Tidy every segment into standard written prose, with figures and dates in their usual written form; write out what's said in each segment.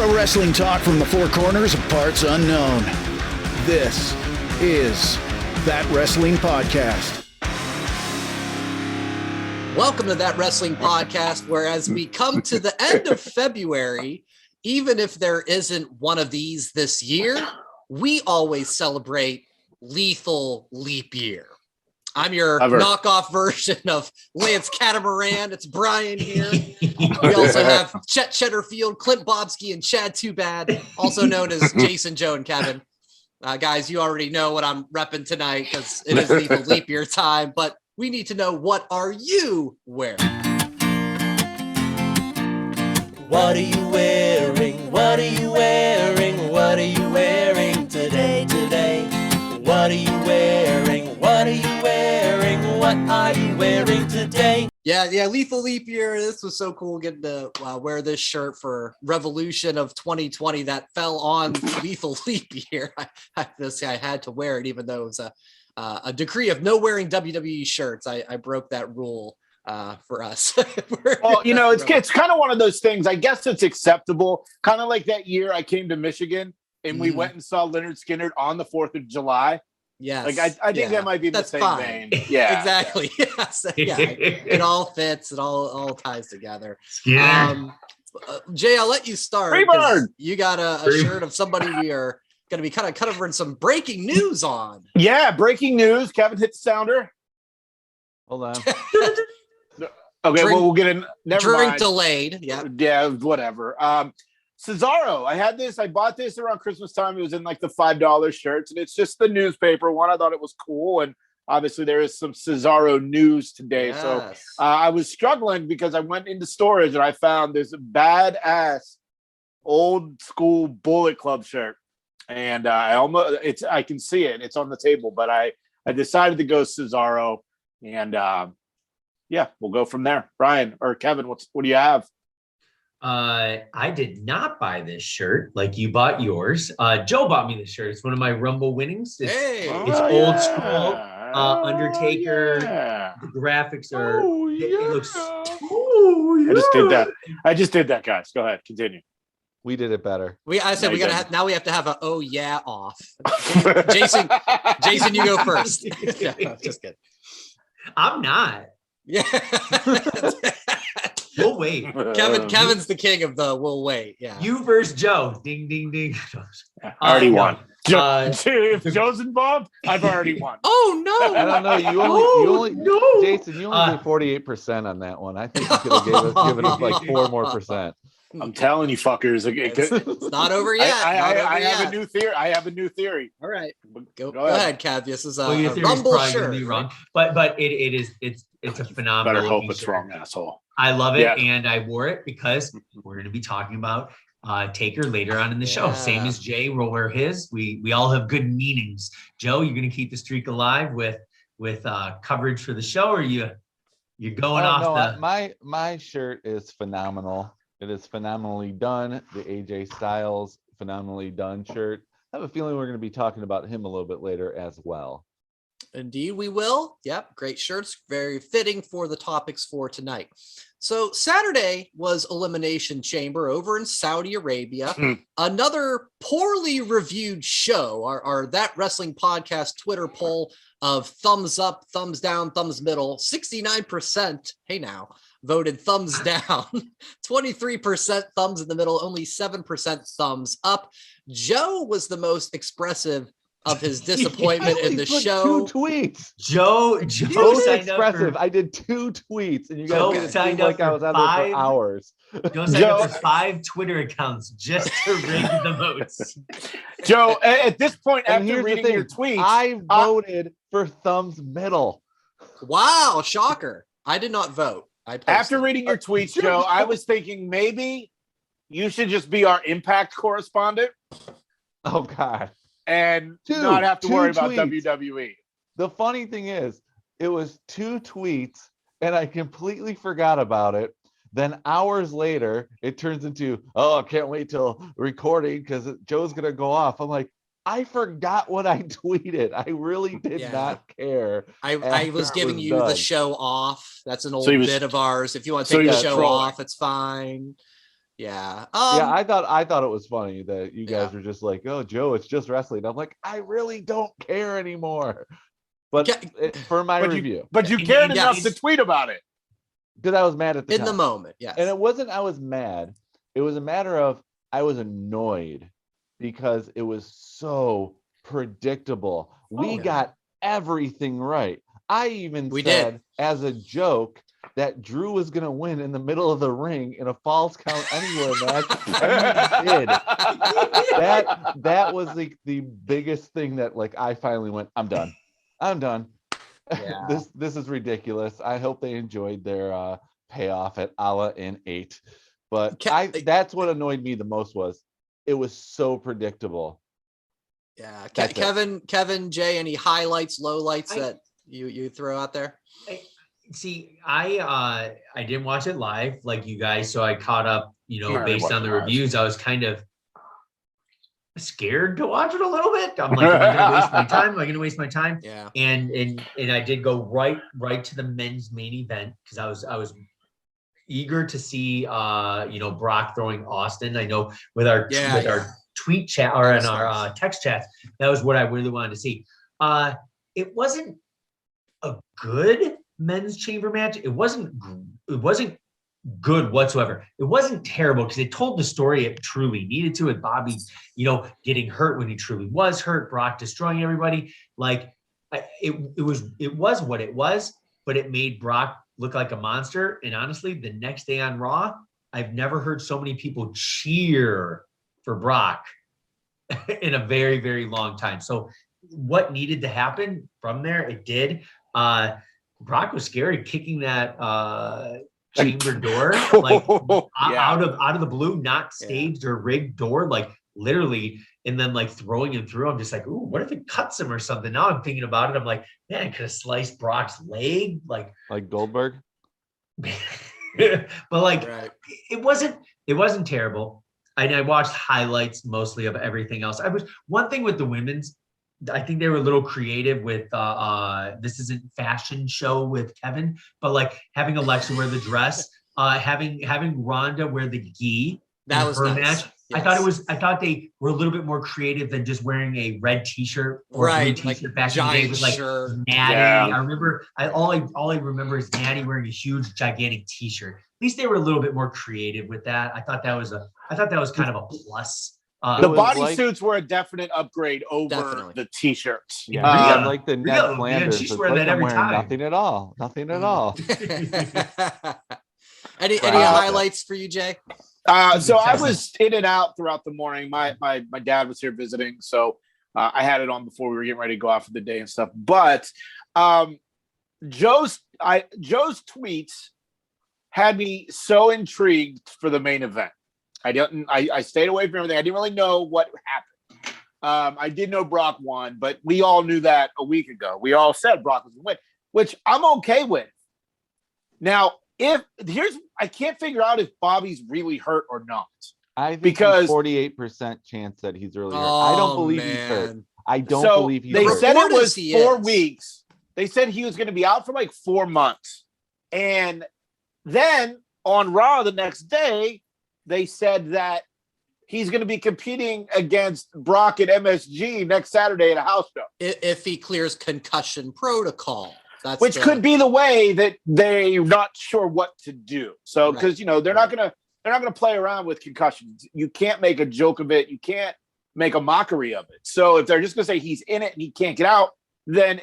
Pro wrestling talk from the four corners of parts unknown. This is That Wrestling Podcast. Welcome to That Wrestling Podcast, where as we come to the end of February, even if there isn't one of these this year, we always celebrate Lethal Leap Year. I'm your knockoff version of Lance Catamaran. It's Brian here. We also have Chet Cheddarfield, Clint Bobsky, and Chad Too Bad, also known as Jason, Joe, and Kevin. Guys, you already know what I'm repping tonight because it is Lethal Leap Year time, but we need to know, what are you wearing? What are you wearing? What are you wearing? What are you wearing today? What are you wearing? What are you wearing? What are you wearing today? Yeah, Lethal Leap Year. This was so cool getting to wear this shirt for Revolution of 2020 that fell on Lethal Leap Year. I had to wear it, even though it was a decree of no wearing WWE shirts. I broke that rule for us. Well, you know, it's kind of one of those things. I guess it's acceptable. Kind of like that year I came to Michigan and we went and saw Leonard Skinner on the 4th of July. Yes. Like I think that might be the same vein. Yeah. Exactly. Yes. Yeah. It all fits. It all ties together. Yeah. Jay, I'll let you start. Freebird! You got a shirt of somebody we are going to be kind of covering some breaking news on. Yeah, breaking news. Kevin hit the sounder. Hold on. Okay, well, we'll get in. Never mind. Delayed. Yeah. Yeah, whatever. Cesaro, I bought this around Christmas time. It was in like the $5 shirts, and it's just the newspaper one. I thought it was cool, and obviously there is some Cesaro news today. Yes. So I was struggling because I went into storage and I found this badass old school Bullet Club shirt, and I can see it. It's on the table, but I decided to go Cesaro, and yeah, we'll go from there. Brian or Kevin, what do you have? I did not buy this shirt like you bought yours. Joe bought me this shirt. It's one of my Rumble winnings. It's old school. Undertaker. Yeah. The graphics are. It looks. I just did that, guys. Go ahead, continue. We did it better. We have to have a oh yeah off. Jason, you go first. Yeah, just kidding. I'm not. Yeah. We'll wait. Kevin's the king of the we'll wait. Yeah. You versus Joe. Ding, ding, ding. I already won. If Joe's involved, I've already won. Oh no! I don't know. You only Jason, you only did 48% on that one. I think you could have given us like 4 more percent. I'm telling you, fuckers. It's not over yet. I have a new theory. All right. Go ahead, Kev. This is a Rumble shirt. Wrong, but it's a phenomenal. Better hope it's wrong, asshole. I love it, and I wore it because we're going to be talking about Taker later on in the show. Same as Jay will wear his. We all have good meanings. Joe, you're going to keep the streak alive with coverage for the show, or you're going off the. My shirt is phenomenal. It is phenomenally done. The AJ Styles phenomenally done shirt. I have a feeling we're going to be talking about him a little bit later as well. Indeed, we will. Yep, great shirts. Very fitting for the topics for tonight. So Saturday was Elimination Chamber over in Saudi Arabia. Another poorly reviewed show. Our That Wrestling Podcast Twitter poll of thumbs up, thumbs down, thumbs middle. 69%. Hey now. Voted thumbs down, 23% thumbs in the middle, only 7% thumbs up. Joe was the most expressive of his disappointment in the show. 2 tweets. Joe expressive. I did 2 tweets, and you guys made it seem like I was on there for hours. Joe signed up for 5 Twitter accounts just to rig the votes. Joe, at this point, after reading your tweets, I voted for thumbs middle. Wow, shocker! I did not vote. After reading your tweets, Joe, I was thinking maybe you should just be our Impact correspondent. Oh, God. And not have to worry about WWE. The funny thing is, it was 2 tweets, and I completely forgot about it. Then hours later, it turns into, I can't wait till recording because Joe's going to go off. I'm like, I forgot what I tweeted. I really did not care. I was giving you the show off. That's an old bit of ours. If you want to take the show off, it's fine. Yeah. I thought it was funny that you guys were just like, oh, Joe, it's just wrestling. I'm like, I really don't care anymore. But for my review. But you cared enough to tweet about it. Because I was mad at the time. In the moment, yes. And it wasn't I was mad. It was a matter of I was annoyed because it was so predictable. We got everything right. I even said as a joke that Drew was going to win in the middle of the ring in a Falls Count Anywhere match. And he did. That was the biggest thing that like I finally went, I'm done. Yeah. This is ridiculous. I hope they enjoyed their payoff at Allah in 8. But that's what annoyed me the most was it was so predictable. Yeah. Kevin, Jay, any highlights, lowlights that you throw out there? I didn't watch it live like you guys, so I caught up, based on the reviews. I was kind of scared to watch it a little bit. I'm like, am I gonna waste my time? Am I gonna waste my time? Yeah. And I did go right to the men's main event because I was eager to see Brock throwing Austin. I know with our tweet chat or in our text chats, that was what I really wanted to see. It wasn't a good men's chamber match. It wasn't good whatsoever. It wasn't terrible because it told the story it truly needed to, with Bobby, getting hurt when he truly was hurt, Brock destroying everybody. Like it was what it was, but it made Brock look like a monster. And honestly, the next day on Raw, I've never heard so many people cheer for Brock in a very, very long time. So what needed to happen from there, it did. Brock was scary, kicking that chamber door like out of the blue, not staged or rigged door, like literally, and then like throwing him through. I'm just like, ooh, what if it cuts him or something? Now I'm thinking about it. I'm like, man, it could have sliced Brock's leg, like Goldberg. But like, it wasn't terrible. I watched highlights mostly of everything else. One thing with the women's, I think they were a little creative with this isn't fashion show with Kevin, but like having Alexa wear the dress, having Ronda wear the gi. That was her nice. match. Yes. I thought they were a little bit more creative than just wearing a red t-shirt or blue t-shirt back in the day with like Natty. Yeah. I remember all I remember is Natty wearing a huge gigantic t-shirt. At least they were a little bit more creative with that. I thought that was kind of a plus. The bodysuits were a definite upgrade over the t-shirts. Yeah, like the Ned Flanders. She's wearing that every time. Nothing at all. Any highlights for you, Jay? So I was in and out throughout the morning. My dad was here visiting, so I had it on before we were getting ready to go out for the day and stuff. But Joe's tweets had me so intrigued for the main event. I stayed away from everything. I didn't really know what happened. I did know Brock won, but we all knew that a week ago. We all said Brock was going to win, which I'm okay with. Now, I can't figure out if Bobby's really hurt or not. I think because 48% chance that he's really hurt. I don't believe he's hurt. I don't believe he's hurt. They said it was 4 weeks. They said he was going to be out for like 4 months. And then on Raw the next day, they said that he's going to be competing against Brock at MSG next Saturday at a house show. If he clears concussion protocol. Which could be the way that they're not sure what to do. So, because, they're not going to play around with concussions. You can't make a joke of it. You can't make a mockery of it. So if they're just going to say he's in it and he can't get out, then,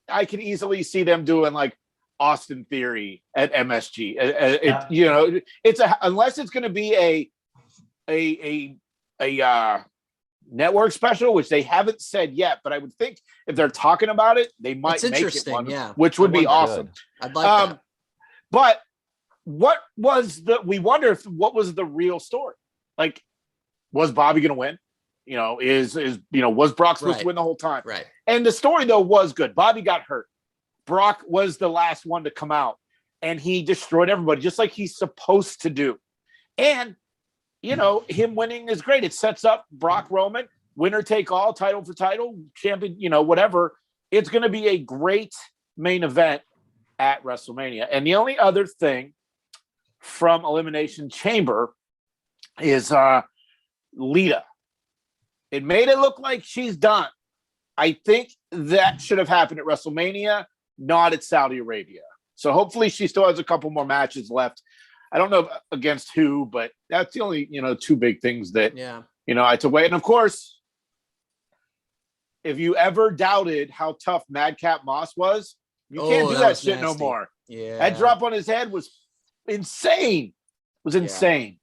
I can easily see them doing like Austin Theory at MSG. Unless it's going to be a network special, which they haven't said yet, but I would think if they're talking about it, they might make it one, which would be awesome. I'd like that. But what was what was the real story? Like, was Bobby going to win? Was Brock supposed to win the whole time? Right. And the story though was good. Bobby got hurt. Brock was the last one to come out, and he destroyed everybody just like he's supposed to do. And him winning is great. It sets up Brock Roman, winner take all, title for title, champion, whatever. It's going to be a great main event at WrestleMania. And the only other thing from Elimination Chamber is Lita. It made it look like she's done. I think that should have happened at WrestleMania, not at Saudi Arabia. So hopefully she still has a couple more matches left. I don't know against who, but that's the only, two big things that, I had to wait. And of course, if you ever doubted how tough Madcap Moss was, you can't do that shit no more. Yeah. That drop on his head was insane. It was insane.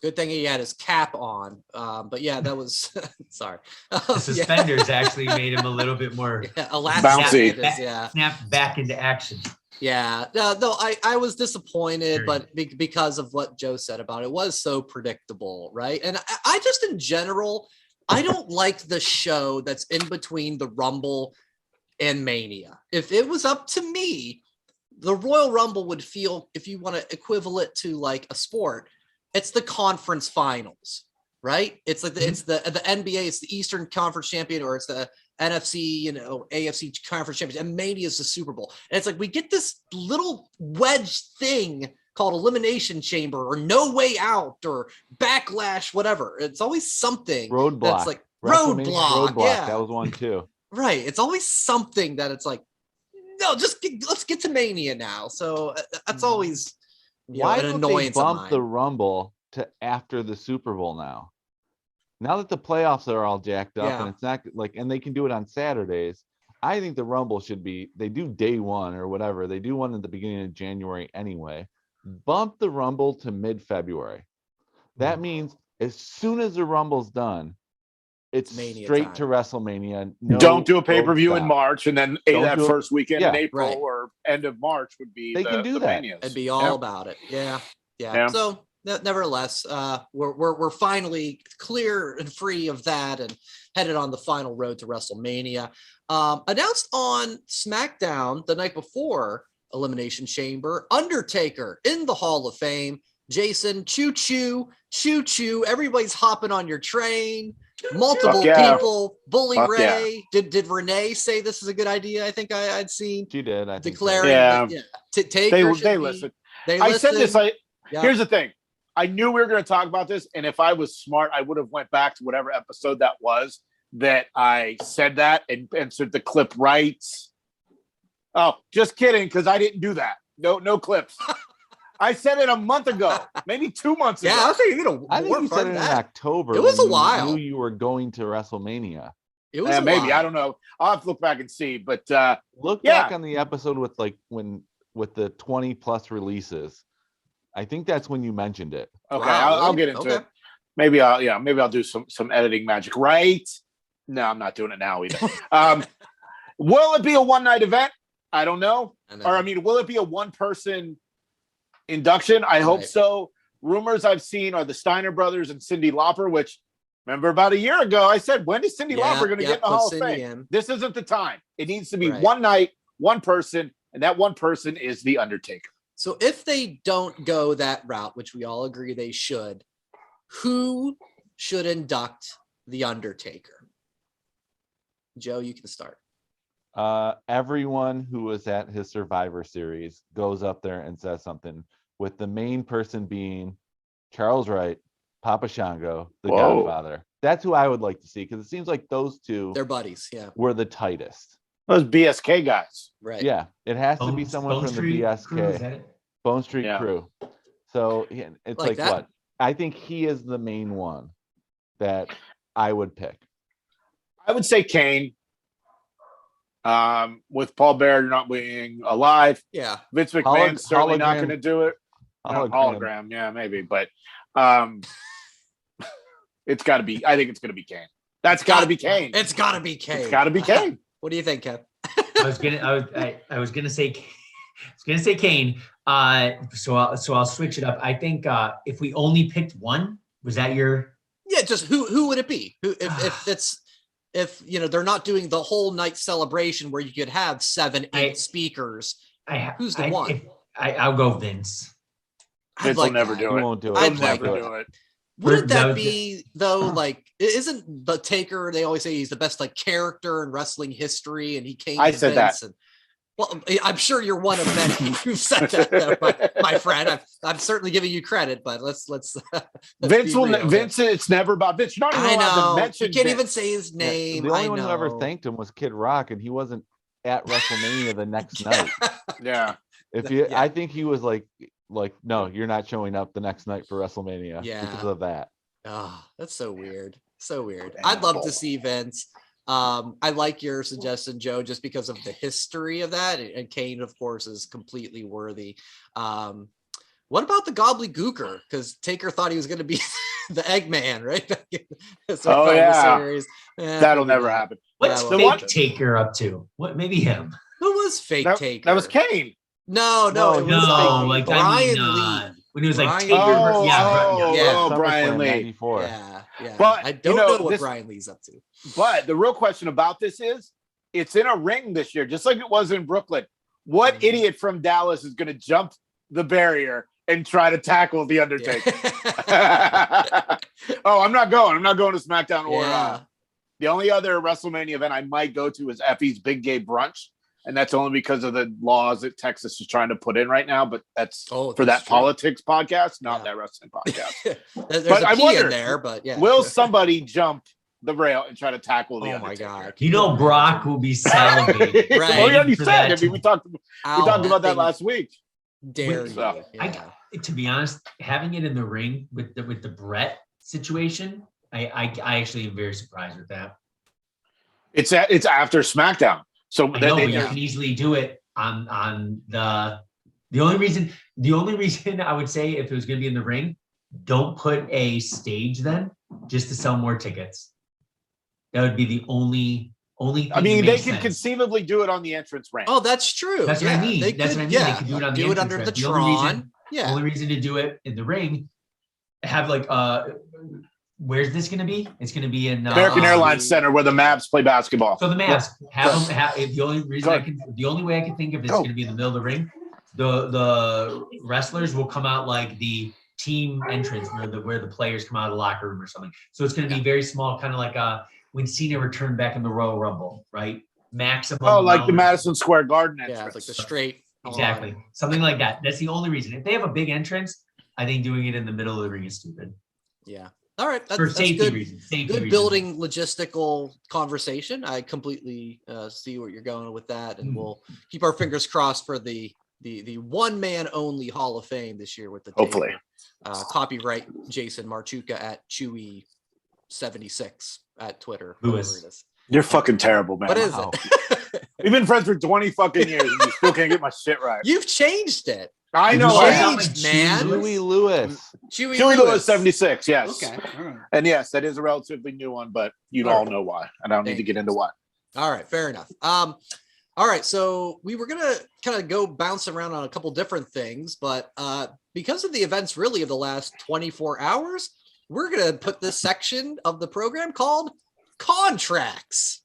Good thing he had his cap on. But yeah, that was sorry. The suspenders actually made him a little bit more bouncy. Snapped back into action. Yeah. No, I was disappointed, but because of what Joe said about it, was so predictable, right? And I just in general, I don't like the show that's in between the Rumble and Mania. If it was up to me, the Royal Rumble would feel, if you want to equivalent to like a sport, it's the conference finals, right? It's like it's the NBA, it's the Eastern Conference champion, or it's the NFC, AFC conference champion, and Mania is the Super Bowl. And it's like we get this little wedge thing called Elimination Chamber or No Way Out or Backlash, whatever. It's always something Roadblock. that's like Roadblock. Yeah, that was one too. Right. It's always something that it's like, no, let's get to Mania now. So that's always why an don't annoyance they of bump mine. the Rumble to after the Super Bowl now? Now that the playoffs are all jacked up and it's not like, and they can do it on Saturdays, I think the Rumble should be, they do day one or whatever. They do one at the beginning of January anyway. Bump the Rumble to mid-February. That means as soon as the Rumble's done, it's Mania straight time. to WrestleMania. Don't do a pay-per-view in March and then that first weekend in April right. or end of March would be they can do that. Manias. It'd be all about it. Yeah. So nevertheless, we're finally clear and free of that and headed on the final road to WrestleMania. Announced on SmackDown the night before Elimination Chamber, Undertaker in the Hall of Fame. Jason, choo choo, everybody's hopping on your train. Multiple people bully Ray. Did Renee say this is a good idea? I think I'd seen. She did. I think declaring. They listen. I said this. Here's the thing. I knew we were going to talk about this, and if I was smart, I would have went back to whatever episode that was that I said that and answered the clip rights. Oh, just kidding, because I didn't do that. No clips. I said it a month ago, maybe 2 months ago. Yeah, I was thinking, I think you said it in October. It was a You while. knew you were going to WrestleMania. It was maybe. I don't know. I'll have to look back and see. But look back on the episode with with the 20 plus releases. I think that's when you mentioned it. Okay, wow, I'll get into it. Maybe I'll do some editing magic. Right? No, I'm not doing it now either. Will it be a one-night event? I don't know. Or will it be a one-person induction? I hope so. Rumors I've seen are the Steiner brothers and Cyndi Lauper, which remember about a year ago I said, when is Cyndi Lauper going to get in the Hall of Fame? This isn't the time. It needs to be one night, one person, and that one person is the Undertaker. So if they don't go that route, which we all agree they should, who should induct the Undertaker? Joe, you can start. Everyone who was at his Survivor Series goes up there and says something, with the main person being Charles Wright, Papa Shango, the Godfather. That's who I would like to see, because it seems like those two, they're buddies, were the tightest. Those BSK guys. Right. Yeah, it has to be someone from the BSK. Bone Street Crew. So it's like what? I think he is the main one that I would pick. I would say Kane. With Paul Bear not being alive. Yeah. Vince McMahon's certainly not going to do it. Hologram, maybe. But it's got to be, I think it's going to be Kane. That's got to be Kane. It's got to be Kane. It's got to be Kane. What do you think, Kev? I was gonna say Kane. So I'll switch it up. I think if we only picked one, was that your? Yeah, just who would it be? If they're not doing the whole night celebration where you could have 7-8 speakers. Who's the one? I'll go Vince. Vince will never do it. He won't do it. I'd never do it. Wouldn't that be though? Like, isn't the Taker? They always say he's the best character in wrestling history, and he came. I said that. Well, I'm sure you're one of many who've said that, though, my friend. I'm certainly giving you credit, but let's Vince Vince. It's never about Vince. You're not even allowed to mention. You can't Vince. even say his name. The only one who ever thanked him was Kid Rock, and he wasn't at WrestleMania the next night. Yeah. I think he was like, no, you're not showing up the next night for WrestleMania because of that. Oh, that's so weird. So weird. I'd love to see Vince. I like your suggestion, Joe, just because of the history of that. And Kane, of course, is completely worthy. What about the gobbledygooker? Because Taker thought he was going to be the Eggman, right? Series. That'll never happen. What's fake Taker up to? What? Maybe him. Who was fake Taker? That was Kane. No, it was like Brian Lee. When he was like Brian Taker. Brian Lee. 94. Yeah. But I don't know what Brian Lee's up to. But the real question about this is, it's in a ring this year, just like it was in Brooklyn. What idiot from Dallas is going to jump the barrier and try to tackle the Undertaker? Oh, I'm not going to SmackDown or the only other WrestleMania event I might go to is Effie's Big Gay Brunch. And that's only because of the laws that Texas is trying to put in right now. But that's for that politics podcast, not that wrestling podcast. There's a key in there, but will somebody jump the rail and try to tackle the Undertaker? My God. You know, Brock will be salivating. Right. Well, he already said. I mean, we talked about that last week. Dare you. To be honest, having it in the ring with the Brett situation, I actually am very surprised with that. It's after SmackDown. So I know, but you can easily do it on the only reason I would say if it was going to be in the ring, don't put a stage then just to sell more tickets. That would be the only thing. I mean, they could conceively do it on the entrance ramp. Oh, that's true. That's what I mean. They could do it on the under the ramp. Tron. The only reason to do it in the ring, have like where's this going to be? It's going to be in American Airlines Center where the Mavs play basketball. So the Mavs the only way I can think of it's going to be in the middle of the ring. The wrestlers will come out like the team entrance where the players come out of the locker room or something. So it's going to be very small, kind of like when Cena returned back in the Royal Rumble, right? Maximum. Oh, like the Madison Square Garden entrance. Yeah, it's like the straight. Exactly. Something like that. That's the only reason. If they have a big entrance, I think doing it in the middle of the ring is stupid. Yeah. All right. For safety reasons. Good building logistical conversation. I completely see where you're going with that. And we'll keep our fingers crossed for the one man only Hall of Fame this year with the hopefully copyright Jason Marchuka at Chewy76 at Twitter. Lewis. You're fucking terrible, man. What is it? We've been friends for 20 fucking years and you still can't get my shit right. You've changed it. I know. Changed, man. Chewy Lewis. Chewy Lewis 76, yes. Okay. All right. And yes, that is a relatively new one, but you all know why. I don't need to get into why. All right, fair enough. All right, so we were gonna kind of go bounce around on a couple different things, but because of the events really of the last 24 hours, we're gonna put this section of the program called Contracts.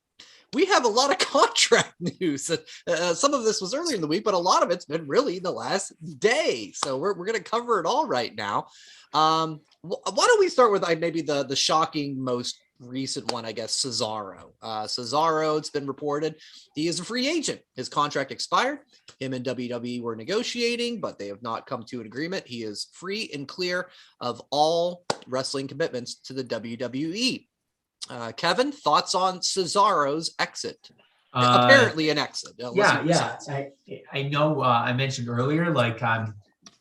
We have a lot of contract news. Some of this was earlier in the week, but a lot of it's been really the last day. So we're going to cover it all right now. Why don't we start with maybe the shocking, most recent one, I guess, Cesaro. Cesaro, it's been reported he is a free agent. His contract expired. Him and WWE were negotiating, but they have not come to an agreement. He is free and clear of all wrestling commitments to the WWE. Kevin, thoughts on Cesaro's exit? Apparently an exit. I know I mentioned earlier, like I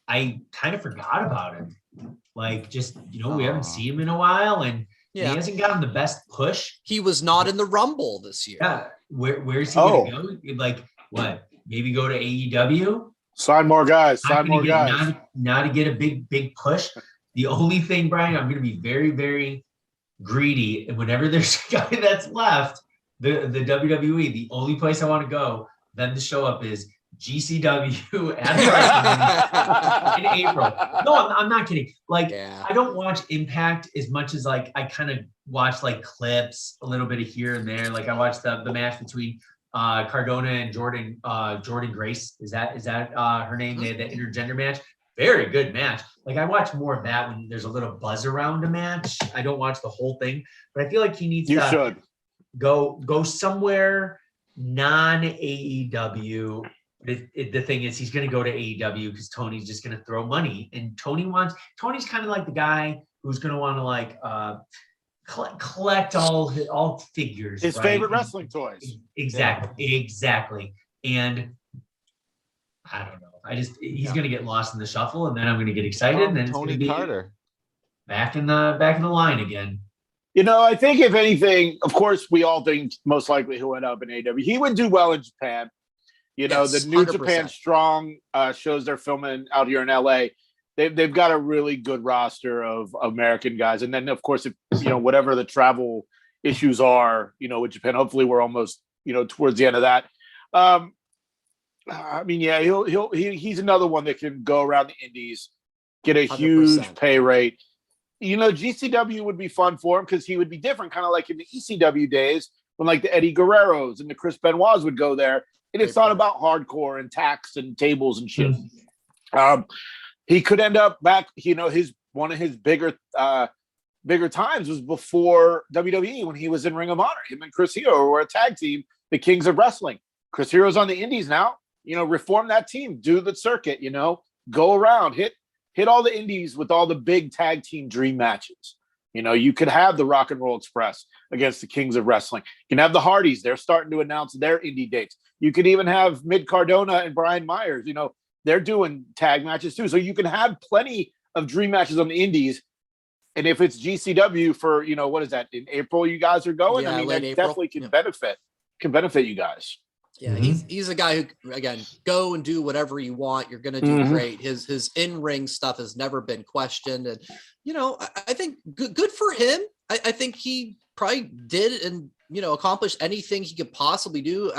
kind of forgot about him. Like, just, we haven't seen him in a while, and he hasn't gotten the best push. He was not in the Rumble this year. Yeah. Where's he going to go? Like, what? Maybe go to AEW? Sign more guys. Now to get a big push. The only thing, Brian, I'm going to be very, very greedy, and whenever there's a guy that's left the WWE, the only place I want to go then to show up is GCW at in April. No, I'm not kidding. Like, I don't watch Impact as much as like I kind of watch like clips a little bit of here and there. Like I watched the match between Cardona and Jordan Grace. Is that her name? They had that intergender match. Very good match. Like, I watch more of that when there's a little buzz around a match. I don't watch the whole thing, but I feel like he needs to go somewhere non-AEW The thing is, he's going to go to AEW because Tony's just going to throw money, and Tony's kind of like the guy who's going to want to like collect all figures, His right? favorite wrestling toys. Exactly. And I don't know. He's going to get lost in the shuffle, and then I'm going to get excited, and then it's going Tony to be Carter back in the line again. I think if anything, of course, we all think most likely he'll end up in AEW. He would do well in Japan. Yes, the New 100%. Japan Strong shows they're filming out here in LA. They've got a really good roster of American guys. And then, of course, if, whatever the travel issues are, with Japan, hopefully we're almost, towards the end of that. He's another one that can go around the indies, get a 100%. huge pay rate. GCW would be fun for him because he would be different, kind of like in the ECW days when like the Eddie Guerreros and the Chris Benoits would go there. And it's not about hardcore and tax and tables and shit. He could end up back, one of his bigger times was before WWE when he was in Ring of Honor. Him and Chris Hero were a tag team, the Kings of Wrestling. Chris Hero's on the indies now. Reform that team, do the circuit, go around, hit all the indies with all the big tag team dream matches. You could have the Rock and Roll Express against the Kings of Wrestling. You can have the Hardys. They're starting to announce their indie dates. You could even have Mid Cardona and Brian Myers. They're doing tag matches too. So you can have plenty of dream matches on the indies. And if it's GCW for, what is that? In April you guys are going? Yeah, that April. definitely can benefit you guys. Yeah, he's a guy who, again, go and do whatever you want. You're going to do great. His in-ring stuff has never been questioned. And, I think good for him. I think he probably did and, accomplish anything he could possibly do.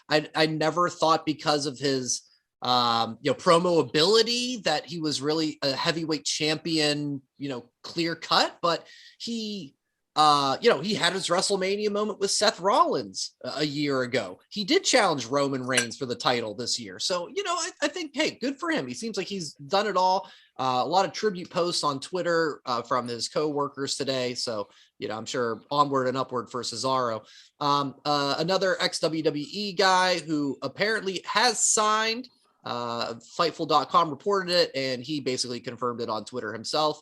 I never thought because of his, promo ability that he was really a heavyweight champion, clear cut, but he had his WrestleMania moment with Seth Rollins a year ago. He did challenge Roman Reigns for the title this year. So, I think, hey, good for him. He seems like he's done it all. A lot of tribute posts on Twitter from his co-workers today. So, I'm sure onward and upward for Cesaro. Another ex-WWE guy who apparently has signed, Fightful.com reported it, and he basically confirmed it on Twitter himself.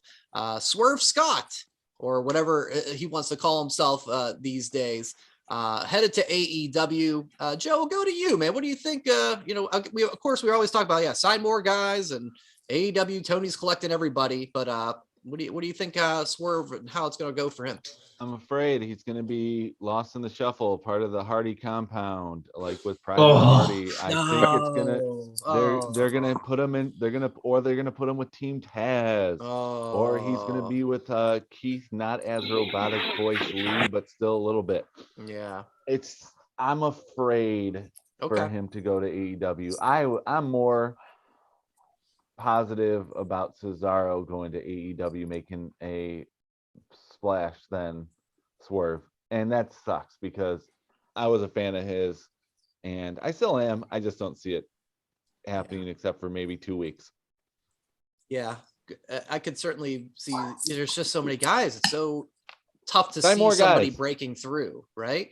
Swerve Scott, or whatever he wants to call himself these days, headed to AEW. Joe, we'll go to you, man. What do you think? We always talk about, sign more guys, and AEW, Tony's collecting everybody. But what do you think, Swerve, and how it's going to go for him? I'm afraid he's going to be lost in the shuffle, part of the Hardy compound, like with Private Party. I think it's gonna. They're gonna put him in. They're gonna put him with Team Taz, or he's gonna be with Keith, not as robotic voice Lee, but still a little bit. Yeah, I'm afraid for him to go to AEW. I'm more positive about Cesaro going to AEW, making a splash than Swerve, and that sucks because I was a fan of his and I still am. I just don't see it happening except for maybe 2 weeks. Yeah, I could certainly see there's just so many guys. It's so tough to Sign see more somebody guys. breaking through, right?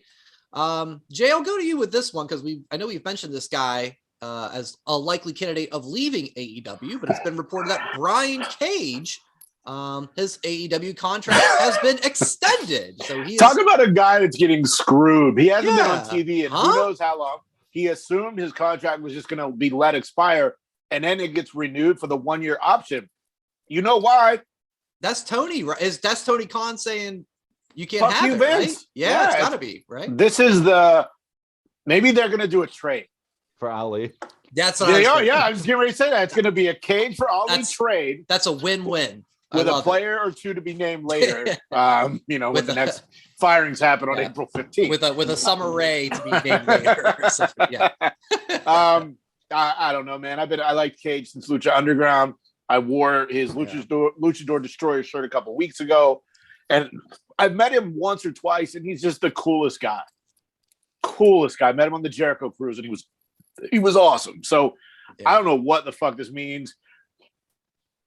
Jay, I'll go to you with this one because I know we've mentioned this guy as a likely candidate of leaving AEW, but it's been reported that Brian Cage, his AEW contract has been extended. So Talk about a guy that's getting screwed. He hasn't been on Yeah. TV in who knows how long. He assumed his contract was just going to be let expire, and then it gets renewed for the 1-year option. You know why? That's Tony, right? That's Tony Khan saying you can't Fuck have you, it, Vince. right? Yeah, it's Yeah, got to be, right? This is maybe they're going to do a trade. For Ali. That's what They I was are, thinking. yeah. I was getting ready to say that. It's going to be a Cage for Ali That's- trade That's a win-win. I with a love it. player or two to be named later. When With the a- next firings happen on Yeah. April 15th. with a Summer Rae to be named later. Or something. Yeah. I don't know, man. I liked Cage since Lucha Underground. I wore his Luchador Destroyer shirt a couple weeks ago, and I've met him once or twice, and he's just the coolest guy. I met him on the Jericho Cruise, and he was awesome. So I don't know what the fuck this means.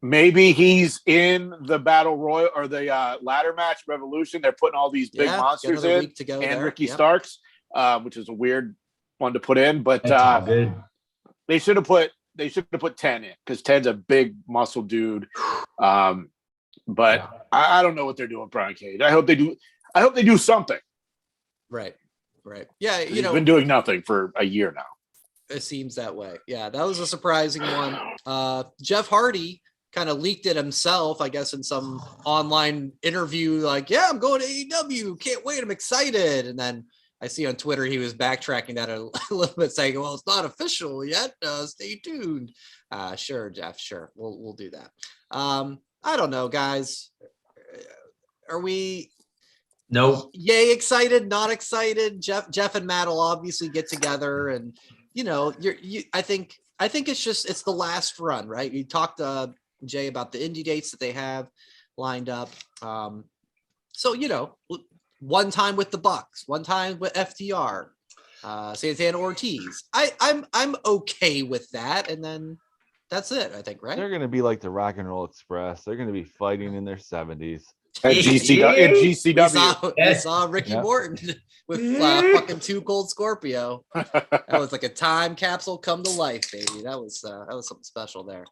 Maybe he's in the Battle Royal or the ladder match Revolution. They're putting all these big monsters in, week to go and there. Ricky Yep. Starks, which is a weird one to put in, but That's all good. They should have put 10 in because 10's a big muscle dude. But I don't know what they're doing with Brian Cage. I hope they do something. Right. Yeah, He's been doing nothing for a year now. It seems that way. Yeah, that was a surprising one. Jeff Hardy kind of leaked it himself, I guess, in some online interview, like, yeah, I'm going to AEW. Can't wait. I'm excited. And then I see on Twitter he was backtracking that a little bit, saying, well, it's not official yet. Stay tuned. Sure, Jeff. Sure. We'll do that. I don't know, guys. Are we yay excited, not excited? Jeff and Matt will obviously get together, and I think it's the last run, right? You talked to Jay about the indie dates that they have lined up. So one time with the Bucks, one time with FTR, Santana Ortiz. I'm okay with that, and then that's it, I think, right? They're going to be like the Rock and Roll Express. They're going to be fighting in their 70s. At GCW. We saw Ricky Morton with fucking Too Cold Scorpio. That was like a time capsule come to life, baby. That was something special there.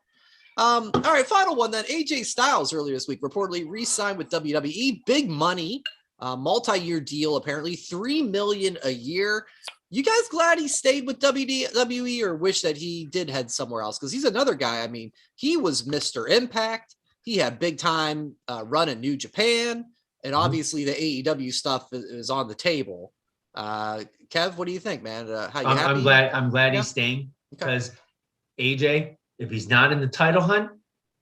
All right, final one then. AJ Styles earlier this week reportedly re-signed with WWE. Big money, multi-year deal, apparently $3 million a year. You guys glad he stayed with WWE or wish that he did head somewhere else? Because he's another guy. I mean, he was Mr. Impact. He had big time run in New Japan. And obviously the AEW stuff is on the table. Kev, what do you think, man? How you happy? I'm glad he's staying because AJ, if he's not in the title hunt,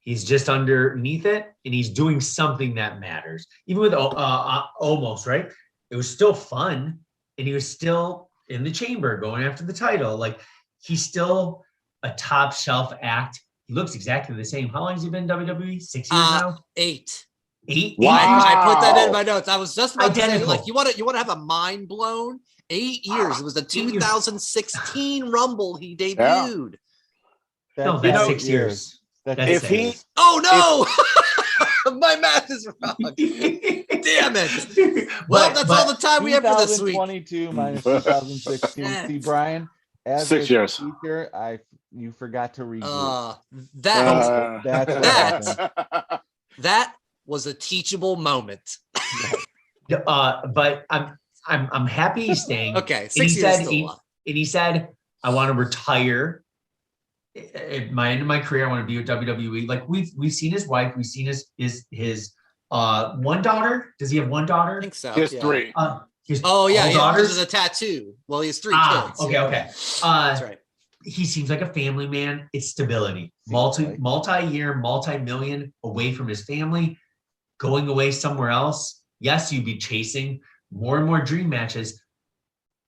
he's just underneath it and he's doing something that matters. Even with almost, right? It was still fun and he was still in the chamber going after the title. Like, he's still a top shelf act. He looks exactly the same. How long has he been in WWE? 6 years now? 8. 8? Wow. I put that in my notes. I was just about identical. to say, like, you want to have a mind blown? 8 years. It was the 2016 Rumble he debuted. Yeah. No, that's 6 years. Oh no! My math is wrong. Damn it. Well, that's all the time we have for this week. 2022 minus 2016. See, Brian, as 6 years. speaker, you forgot to read. That was a teachable moment. But I'm happy he's staying. Okay, 6 years. And he said, I want to retire. At my end of my career, I want to be with WWE. Like, we've seen his wife, we've seen his one daughter. Does he have one daughter? I think so. He has 3. He daughters. has a tattoo. Well, he has 3 kids. Okay. That's right. He seems like a family man. It's stability. Multi-year, multi-million away from his family, going away somewhere else. Yes, you'd be chasing more and more dream matches,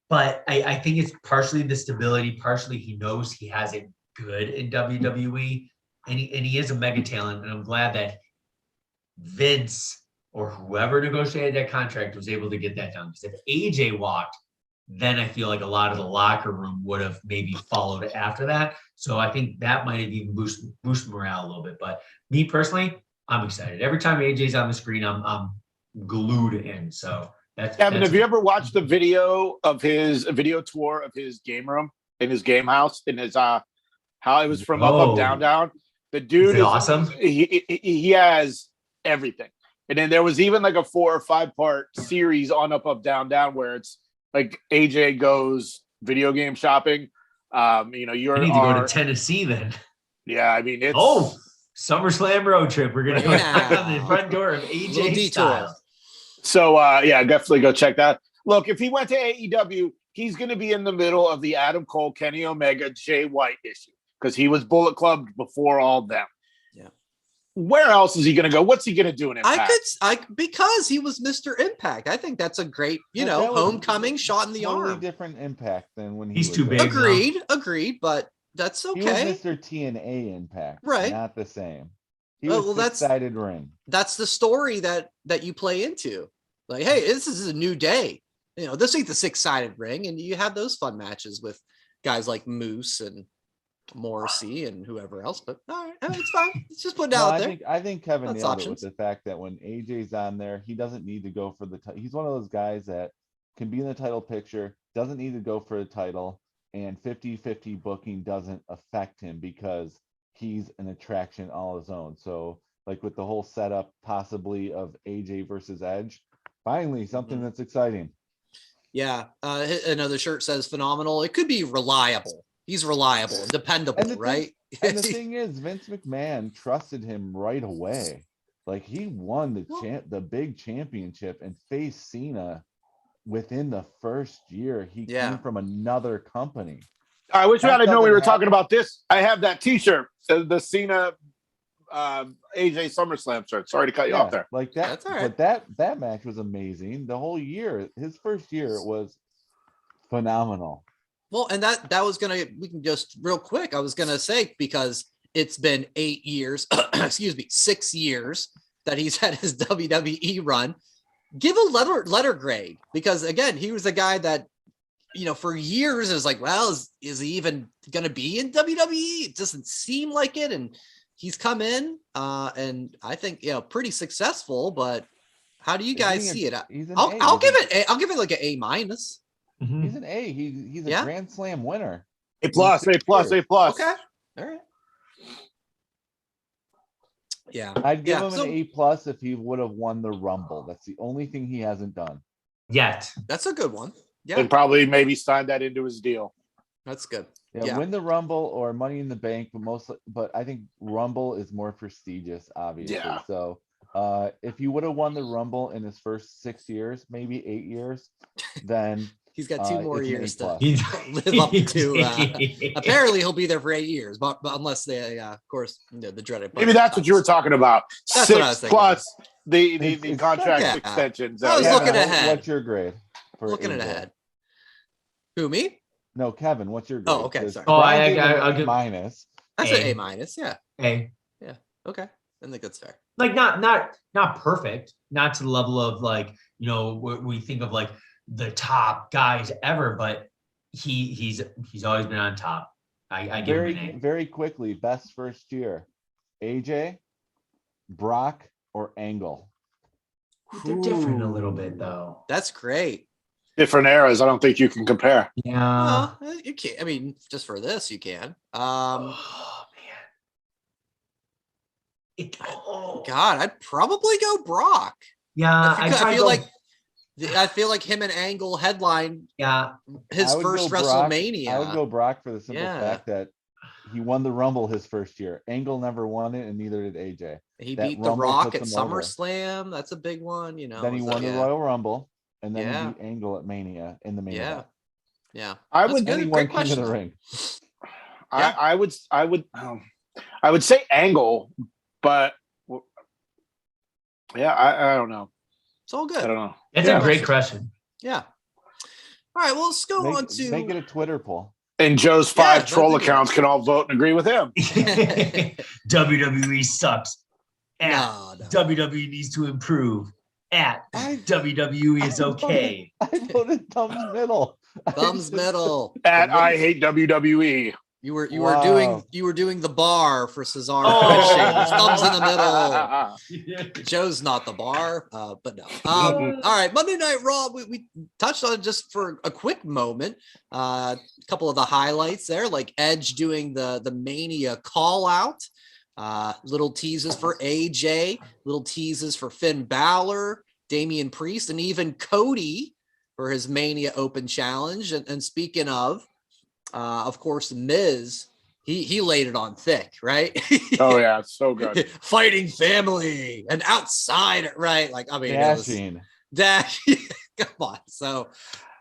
but I think it's partially the stability, partially he knows he has it good in WWE, and he is a mega talent, and I'm glad that Vince or whoever negotiated that contract was able to get that done. Because if AJ walked, then I feel like a lot of the locker room would have maybe followed after that. So I think that might have even boost morale a little bit. But me personally, I'm excited. Every time AJ's on the screen, I'm glued in. So that's Kevin, have you ever watched the video tour of his game room in his game house in his how it was from up, down, down? The dude is awesome. He has everything. And then there was even like a 4 or 5 part series on up, down, down where it's like AJ goes video game shopping. I need to go to Tennessee then. Yeah, I mean it's SummerSlam road trip. We're gonna go down the front door of AJ Styles. So definitely go check that. Look, if he went to AEW, he's gonna be in the middle of the Adam Cole, Kenny Omega, Jay White issue because he was Bullet Club before all them. Yeah. Where else is he going to go? What's he going to do in Impact? Because he was Mr. Impact. I think that's a great, homecoming shot in the arm. Different Impact than when he's too there. big. Agreed, but that's okay. He was Mr. TNA Impact, right? Not the same. He was six-sided ring. That's the story that you play into. Like, hey, this is a new day. This ain't the 6-sided ring, and you have those fun matches with guys like Moose and Morrissey and whoever else, but all right, it's fine. It's just put it out there. I think Kevin That's nailed it with the fact that when AJ's on there, he doesn't need to go for the title. He's one of those guys that can be in the title picture, doesn't need to go for the title. and 50-50 booking doesn't affect him because he's an attraction all his own. So like with the whole setup possibly of AJ versus Edge, finally something that's exciting. Yeah. Another shirt says phenomenal. It could be reliable. He's reliable and dependable, right? And the thing is, Vince McMahon trusted him right away. Like he won the big championship and faced Cena within the first year. He came from another company. I wish we had known we were talking about this. I have that T-shirt, the Cena AJ SummerSlam shirt. Sorry to cut you off there. Like that, that's all right. But that match was amazing. The whole year, his first year was phenomenal. Well, and that was we can just real quick. I was gonna say, because it's been 8 years, 6 years that he's had his WWE run. Give a letter grade, because again, he was a guy that, for years is like, well, is he even gonna be in WWE? It doesn't seem like it, and he's come in, and I think pretty successful. But how do you guys see it? I'll give it like an A minus. Mm-hmm. He's an A. He's a Grand Slam winner. A plus. Okay. All right. Yeah. I'd give him an A plus if he would have won the Rumble. That's the only thing he hasn't done yet. That's a good one. Yeah. And probably maybe signed that into his deal. That's good. Win the Rumble or Money in the Bank, but I think Rumble is more prestigious, obviously. Yeah. So if you would have won the Rumble in his first 6 years, maybe 8 years, then he's got 2 more years to live up to. Apparently, he'll be there for 8 years, but unless they, of course, the dreaded. Maybe that's what you were talking about. That's 6 plus the contract extensions. I was looking ahead. What's your grade? Looking ahead. Who, me? No, Kevin. What's your grade? Oh, okay. Sorry. I'll give minus. That's an A minus. Yeah. A. Yeah. Okay. I think that's fair. Like not perfect, not to the level of like we think of like the top guys ever, but he's always been on top. I give him an A. Very quickly, best first year, AJ, Brock, or Angle. They're different a little bit though. That's great. Different eras. I don't think you can compare. Yeah. Well, you can't. I mean, just for this, you can. Oh man. God, I'd probably go Brock. Yeah, I feel like him and Angle headline. Yeah, his first WrestleMania. I would go Brock for the simple fact that he won the Rumble his first year. Angle never won it, and neither did AJ. He beat The Rock at SummerSlam. That's a big one, Then he won the Royal Rumble, and then he beat Angle at Mania in the main event. Yeah. I would. Then he won King of the Ring. I would say Angle, but I don't know. It's all good. I don't know. It's a great question. Yeah. All right. Well, let's go on to make it a Twitter poll. And Joe's 5 troll accounts can all vote and agree with him. WWE sucks. WWE needs to improve. WWE is okay. I voted thumbs middle. Thumbs middle. I hate WWE. You were doing the bar for Cesaro. Thumbs in the middle. Joe's not the bar, but no. All right, Monday Night Raw. We touched on it just for a quick moment. A couple of the highlights there, like Edge doing the Mania call out. Little teases for AJ. Little teases for Finn Balor, Damian Priest, and even Cody for his Mania Open Challenge. And speaking of course, Miz, he laid it on thick, right? Oh yeah, it's so good. Fighting family and outside, right? Like, I mean, come on. So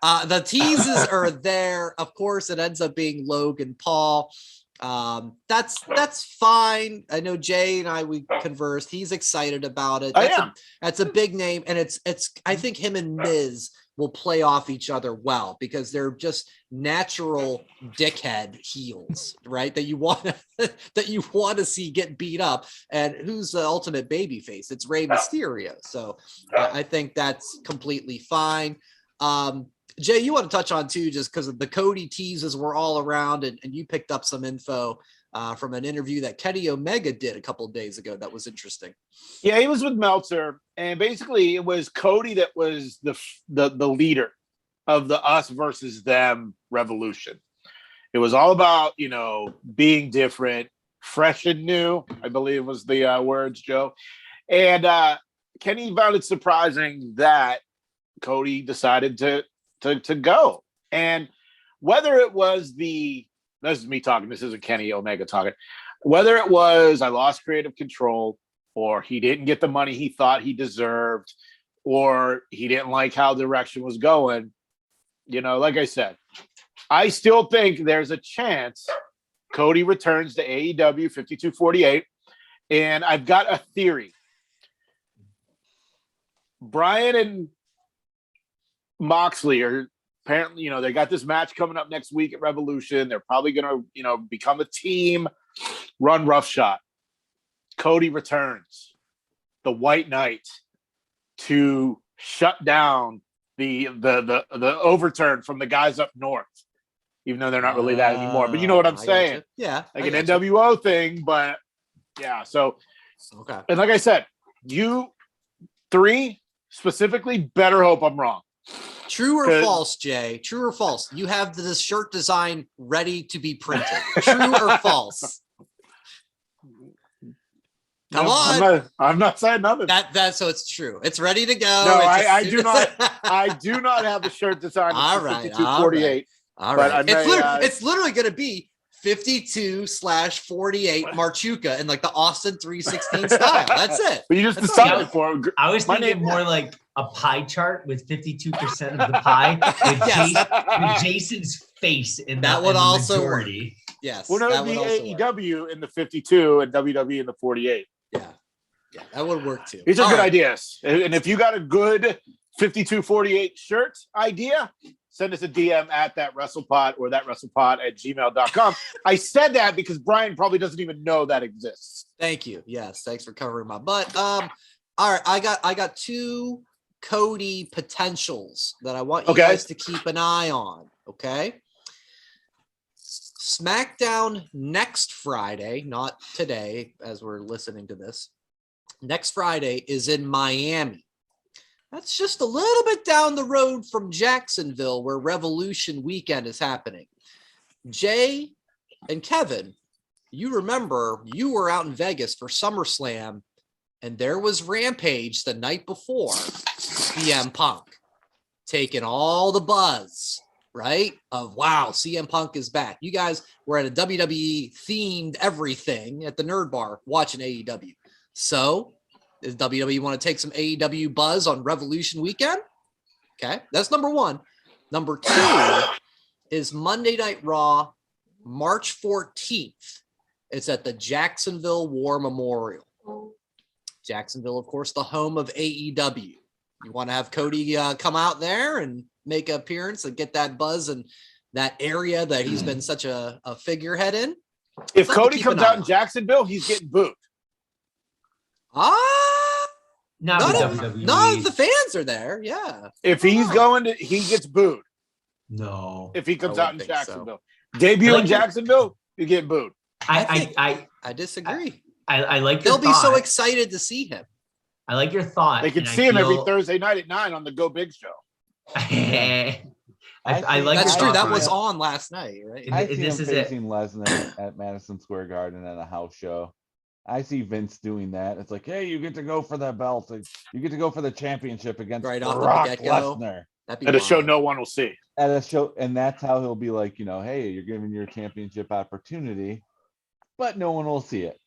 the teases are there. Of course, it ends up being Logan Paul. That's fine. I know Jay and we conversed. He's excited about it. That's a big name, and it's I think him and Miz will play off each other well because they're just natural dickhead heels, right? That you want to see get beat up. And who's the ultimate baby face? It's Rey Mysterio. So I think that's completely fine. Jay, you want to touch on too, just because of the Cody teases were all around, and you picked up some info from an interview that Kenny Omega did a couple of days ago that was interesting. Yeah, he was with Meltzer, and basically it was Cody that was the leader of the us versus them revolution. It was all about, being different, fresh and new, I believe was the words, Joe. And Kenny found it surprising that Cody decided to go. And whether it was this is me talking, this isn't Kenny Omega talking, whether it was I lost creative control, or he didn't get the money he thought he deserved, or he didn't like how the direction was going, like I said, I still think there's a chance Cody returns to AEW 5248. And I've got a theory. Brian and Moxley are apparently, they got this match coming up next week at Revolution. They're probably going to, become a team, run roughshod. Cody returns, the White Knight, to shut down the overturn from the guys up north, even though they're not really that anymore. But you know what I'm saying? Yeah. Like an NWO thing, but yeah. So, okay. And like I said, you three specifically better hope I'm wrong. True or false, Jay? True or false? You have this shirt design ready to be printed. True or false? Come on. I'm not saying nothing. So it's true. It's ready to go. No, I do not. I do not have the shirt design. All right. 5248. All right. It's literally going to be 52/48 Marchuka in like the Austin 316 style. That's it. But you just decided for it. I was thinking more like a pie chart with 52% of the pie with Jason's face in that would also majority. Work. Yes. Well, no, it would be AEW in the 52 and WWE in the 48. Yeah, that would work too. These are good ideas. And if you got a good 5248 shirt idea, send us a DM at thatwrestlepod or thatwrestlepod@gmail.com. I said that because Brian probably doesn't even know that exists. Thank you. Yes, thanks for covering my butt. All right, I got two Cody potentials that I want you guys to keep an eye on. Okay. SmackDown next Friday, not today as we're listening to this. Next Friday is in Miami. That's just a little bit down the road from Jacksonville, where Revolution Weekend is happening. Jay and Kevin, you remember you were out in Vegas for SummerSlam, and there was Rampage the night before. CM Punk taking all the buzz, right? Of wow, CM Punk is back. You guys were at a WWE themed everything at the Nerd Bar watching AEW. So does WWE want to take some AEW buzz on Revolution Weekend? Okay, that's number one. Number two is Monday Night Raw, March 14th. It's at the Jacksonville War Memorial. Jacksonville, of course, the home of AEW. You want to have Cody come out there and make an appearance and get that buzz in that area that he's been such a figurehead in? If Cody comes out in Jacksonville, he's getting booed. Not WWE. None of the fans are there. Yeah. If he's he gets booed. No. If he comes out in Jacksonville. So. Debut in Jacksonville, you get booed. I disagree. I like your They'll be so excited to see him. I like your thought. They can see him every Thursday night at 9 on the Go Big show. I like that's true. That Brian. was on last night, right? I see him facing Lesnar at Madison Square Garden at a house show. I see Vince doing that. It's like, hey, you get to go for that belt. You get to go for the championship against Brock Lesnar. At a show no one will see. At a show, and that's how he'll be like, hey, you're giving your championship opportunity, but no one will see it.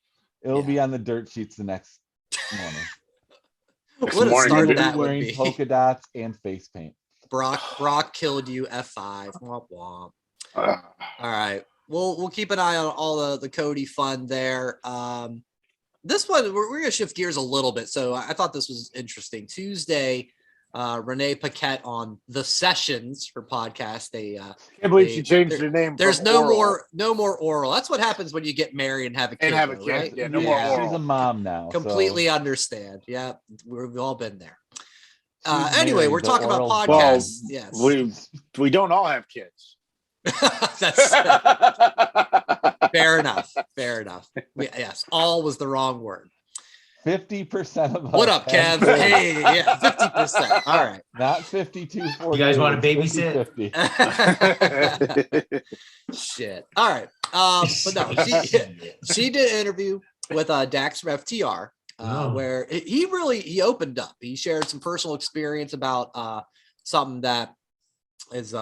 It'll be on the dirt sheets the next morning. What a start that would wearing be. Polka dots and face paint. Brock killed you. F5. Womp womp. All right. We'll keep an eye on all the Cody fun there. This one, we're going to shift gears a little bit. So I thought this was interesting. Tuesday, Renee Paquette on The Sessions, her podcast. I can't believe she changed her name. There's no more oral. That's what happens when you get married and have a kid. Right? Yeah, no more oral. She's a mom now. Completely understand. Yeah, we've all been there. Anyway, we're talking about podcasts. Yes, we don't all have kids. That's fair enough. Yes, all was the wrong word. 50% of us. What up, Kev? have kids. Hey, yeah, 50%. All right. Not 52, 40. You guys want to babysit? 50. Shit. All right. But no, she did an interview with Dax from FTR, where he opened up. He shared some personal experience about something that is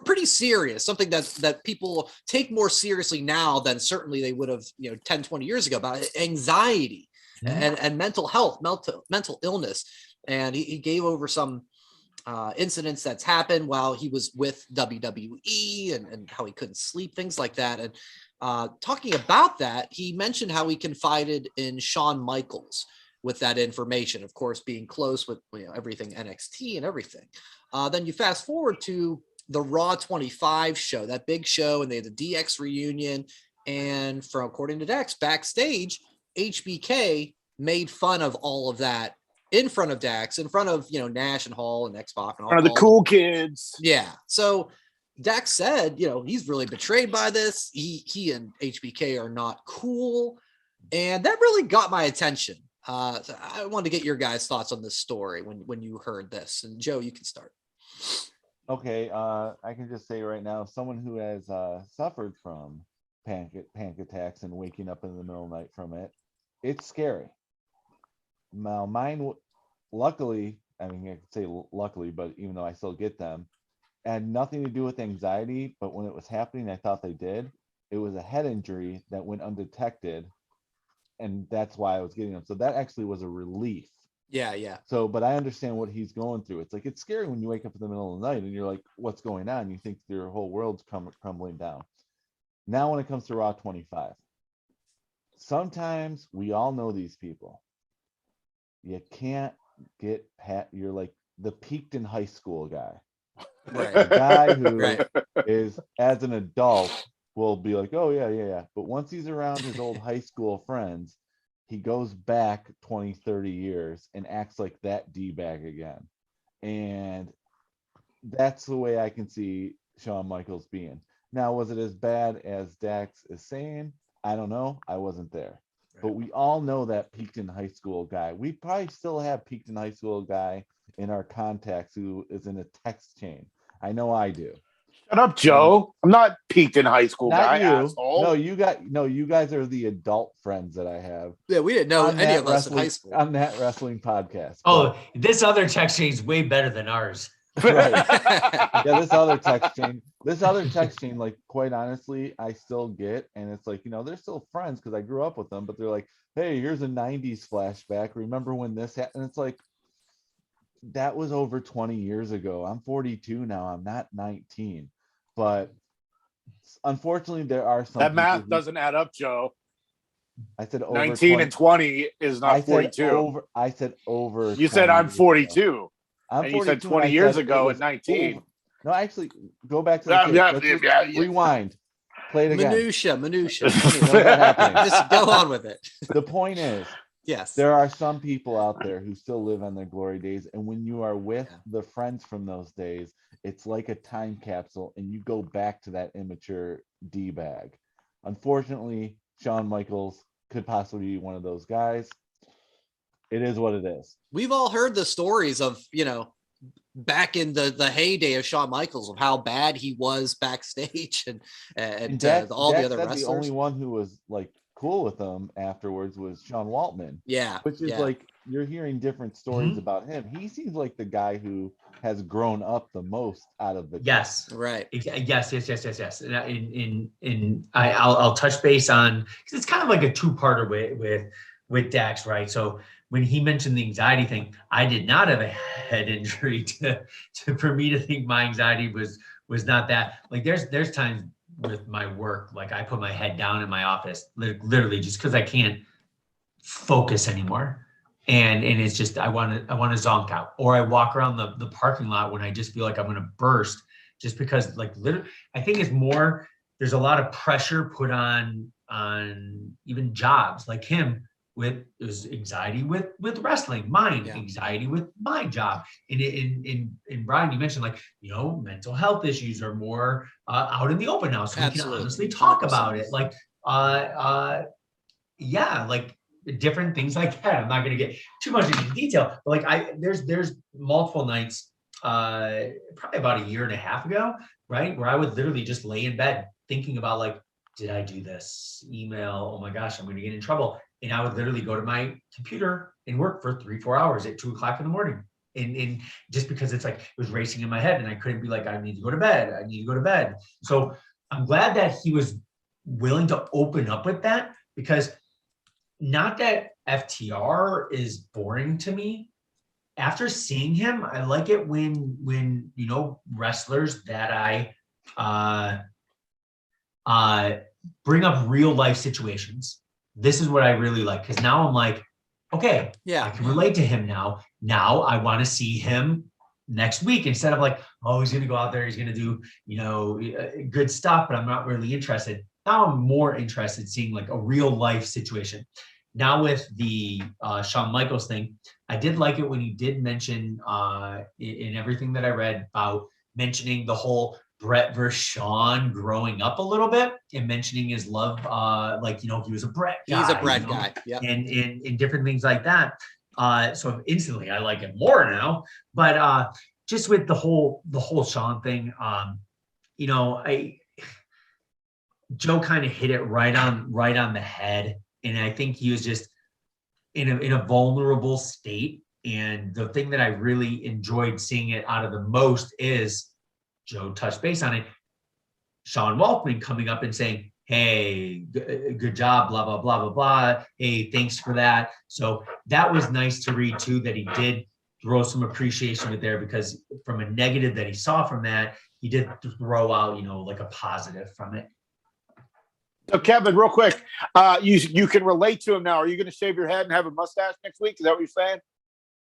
pretty serious, something that people take more seriously now than certainly they would have 10, 20 years ago, about anxiety and mental health, mental illness. And he gave over some incidents that's happened while he was with WWE and how he couldn't sleep, things like that. And talking about that, he mentioned how he confided in Shawn Michaels with that information, of course, being close with everything NXT and everything. Then you fast forward to the Raw 25 show, that big show, and they had the DX reunion. And according to Dax, backstage, HBK made fun of all of that in front of Dax, in front of Nash and Hall and X-Pac and all the cool kids. Yeah. So Dax said, he's really betrayed by this. He and HBK are not cool, and that really got my attention. So I wanted to get your guys' thoughts on this story when you heard this. And Joe, you can start. Okay, I can just say right now, someone who has suffered from panic attacks and waking up in the middle of the night from it, it's scary. Now, mine, luckily, I mean, I could say luckily, but even though I still get them, had nothing to do with anxiety, but when it was happening, I thought they did. It was a head injury that went undetected, and that's why I was getting them. So that actually was a relief. Yeah. So, but I understand what he's going through. It's like, it's scary when you wake up in the middle of the night and you're like, what's going on? You think your whole world's crumbling down. Now, when it comes to Raw 25, sometimes we all know these people. You can't get you're like the peaked in high school guy. Right. The guy who is, as an adult, will be like, oh, yeah. But once he's around his old high school friends, he goes back 20, 30 years and acts like that D-bag again. And that's the way I can see Shawn Michaels being. Now, was it as bad as Dax is saying? I don't know. I wasn't there. Right. But we all know that peaked in high school guy. We probably still have peaked in high school guy in our contacts who is in a text chain. I know I do. Shut up, Joe. I'm not peaked in high school Not guy, you. asshole. You guys are the adult friends that I have. Yeah, we didn't know any of us in high school. On that wrestling podcast. Oh, this other text chain is way better than ours. Right. Yeah, this other text chain, like, quite honestly, I still get, and it's like, they're still friends because I grew up with them, but they're like, hey, here's a 90s flashback. Remember when this happened? And it's like, that was over 20 years ago. I'm 42 now. I'm not 19. But unfortunately, there are some. That math doesn't add up, Joe. I said over 19 20, and 20 is not 42. I said over. You said I'm 42. I'm and 42, you said 20 years ago at 19. Over. No, actually, go back to the rewind. Play it again. Minutia. Just go on with it. The point is, yes, there are some people out there who still live on their glory days, and when you are with the friends from those days, it's like a time capsule, and you go back to that immature D-bag. Unfortunately, Shawn Michaels could possibly be one of those guys. It is what it is. We've all heard the stories of, back in the heyday of Shawn Michaels, of how bad he was backstage and Dax, all the other wrestlers. The only one who was like cool with him afterwards was Sean Waltman. Yeah. Which is like, you're hearing different stories about him. He seems like the guy who has grown up the most out of the yes, right. Yes. And I'll touch base on, because it's kind of like a two-parter with Dax, right? So when he mentioned the anxiety thing, I did not have a head injury for me to think my anxiety was not that. Like there's times with my work, like I put my head down in my office, literally just because I can't focus anymore. And it's just, I want to zonk out, or I walk around the parking lot when I just feel like I'm going to burst, just because, like, literally, I think it's more, there's a lot of pressure put on even jobs like him. There's anxiety with wrestling, mine, anxiety with my job. And Brian, you mentioned, like, mental health issues are more out in the open now, so we can honestly talk about it. Like, like different things like that. I'm not going to get too much into detail, but like there's multiple nights, probably about a year and a half ago, right, where I would literally just lay in bed thinking about like, did I do this email? Oh my gosh, I'm going to get in trouble. And I would literally go to my computer and work for 3-4 hours at 2 o'clock in the morning. And just because it's like, it was racing in my head and I couldn't be like, I need to go to bed. I need to go to bed. So I'm glad that he was willing to open up with that, because not that FTR is boring to me. After seeing him, I like it when you know, wrestlers that I bring up real life situations. This is what I really like, because now I'm like, okay, Yeah, I can relate to him now. Now I want to see him next week, instead of like, oh, he's going to go out there, he's going to do, you know, good stuff, but I'm not really interested. Now I'm more interested in seeing like a real life situation. Now with the Shawn Michaels thing, I did like it when he did mention in everything that I read about mentioning the whole Brett versus Shawn growing up a little bit, and mentioning his love, like, you know, he was a Brett guy. he's a Brett you know, guy. Yeah, and different things like that. So instantly I like him more now. But just with the whole Shawn thing, you know, Joe kind of hit it right on the head. And I think he was just in a vulnerable state. And the thing that I really enjoyed seeing it out of the most is Joe touched base on it. Sean Waltman coming up and saying, hey, good job, blah, blah, blah, blah, blah. Hey, thanks for that. So that was nice to read too, that he did throw some appreciation with there, because from a negative that he saw from that, he did throw out, you know, like a positive from it. So Kevin, real quick, you can relate to him now. Are you going to shave your head and have a mustache next week? Is that what you're saying?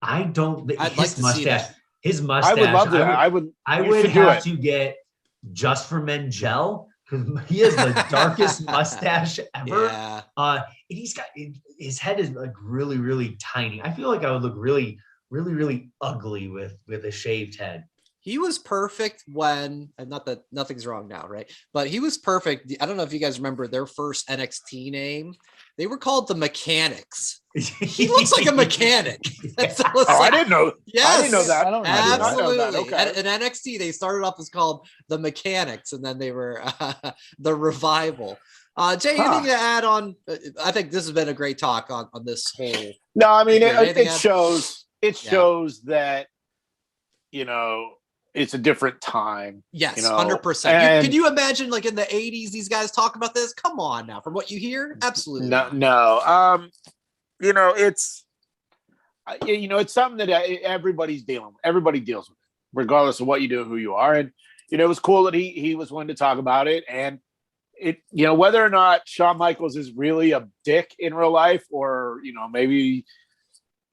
I don't. I'd like to see that. His mustache. I would love that. I would have to get Just for Men gel, because he has the darkest mustache ever. Yeah. And he's got, his head is like really, really tiny. I feel like I would look really, really, really ugly with a shaved head. He was perfect when, and not that nothing's wrong now, right? But he was perfect. I don't know if you guys remember their first NXT name. They were called the Mechanics. He looks like a mechanic. I didn't know. Yes, I didn't know that. I don't know. Absolutely. I did not know that. Okay. In NXT, they started off as called the Mechanics, and then they were the Revival. Jay, anything to add on? I think this has been a great talk on this whole. No, I mean, it else? shows. It shows that, you know, it's a different time. Yes, you know? 100%. Can you imagine, like in the 80s, these guys talk about this? Come on now, from what you hear, absolutely. No. You know, it's something that everybody's dealing with. Everybody deals with it, regardless of what you do, who you are. And, you know, it was cool that he was willing to talk about it. And it, you know, whether or not Shawn Michaels is really a dick in real life, or, you know, maybe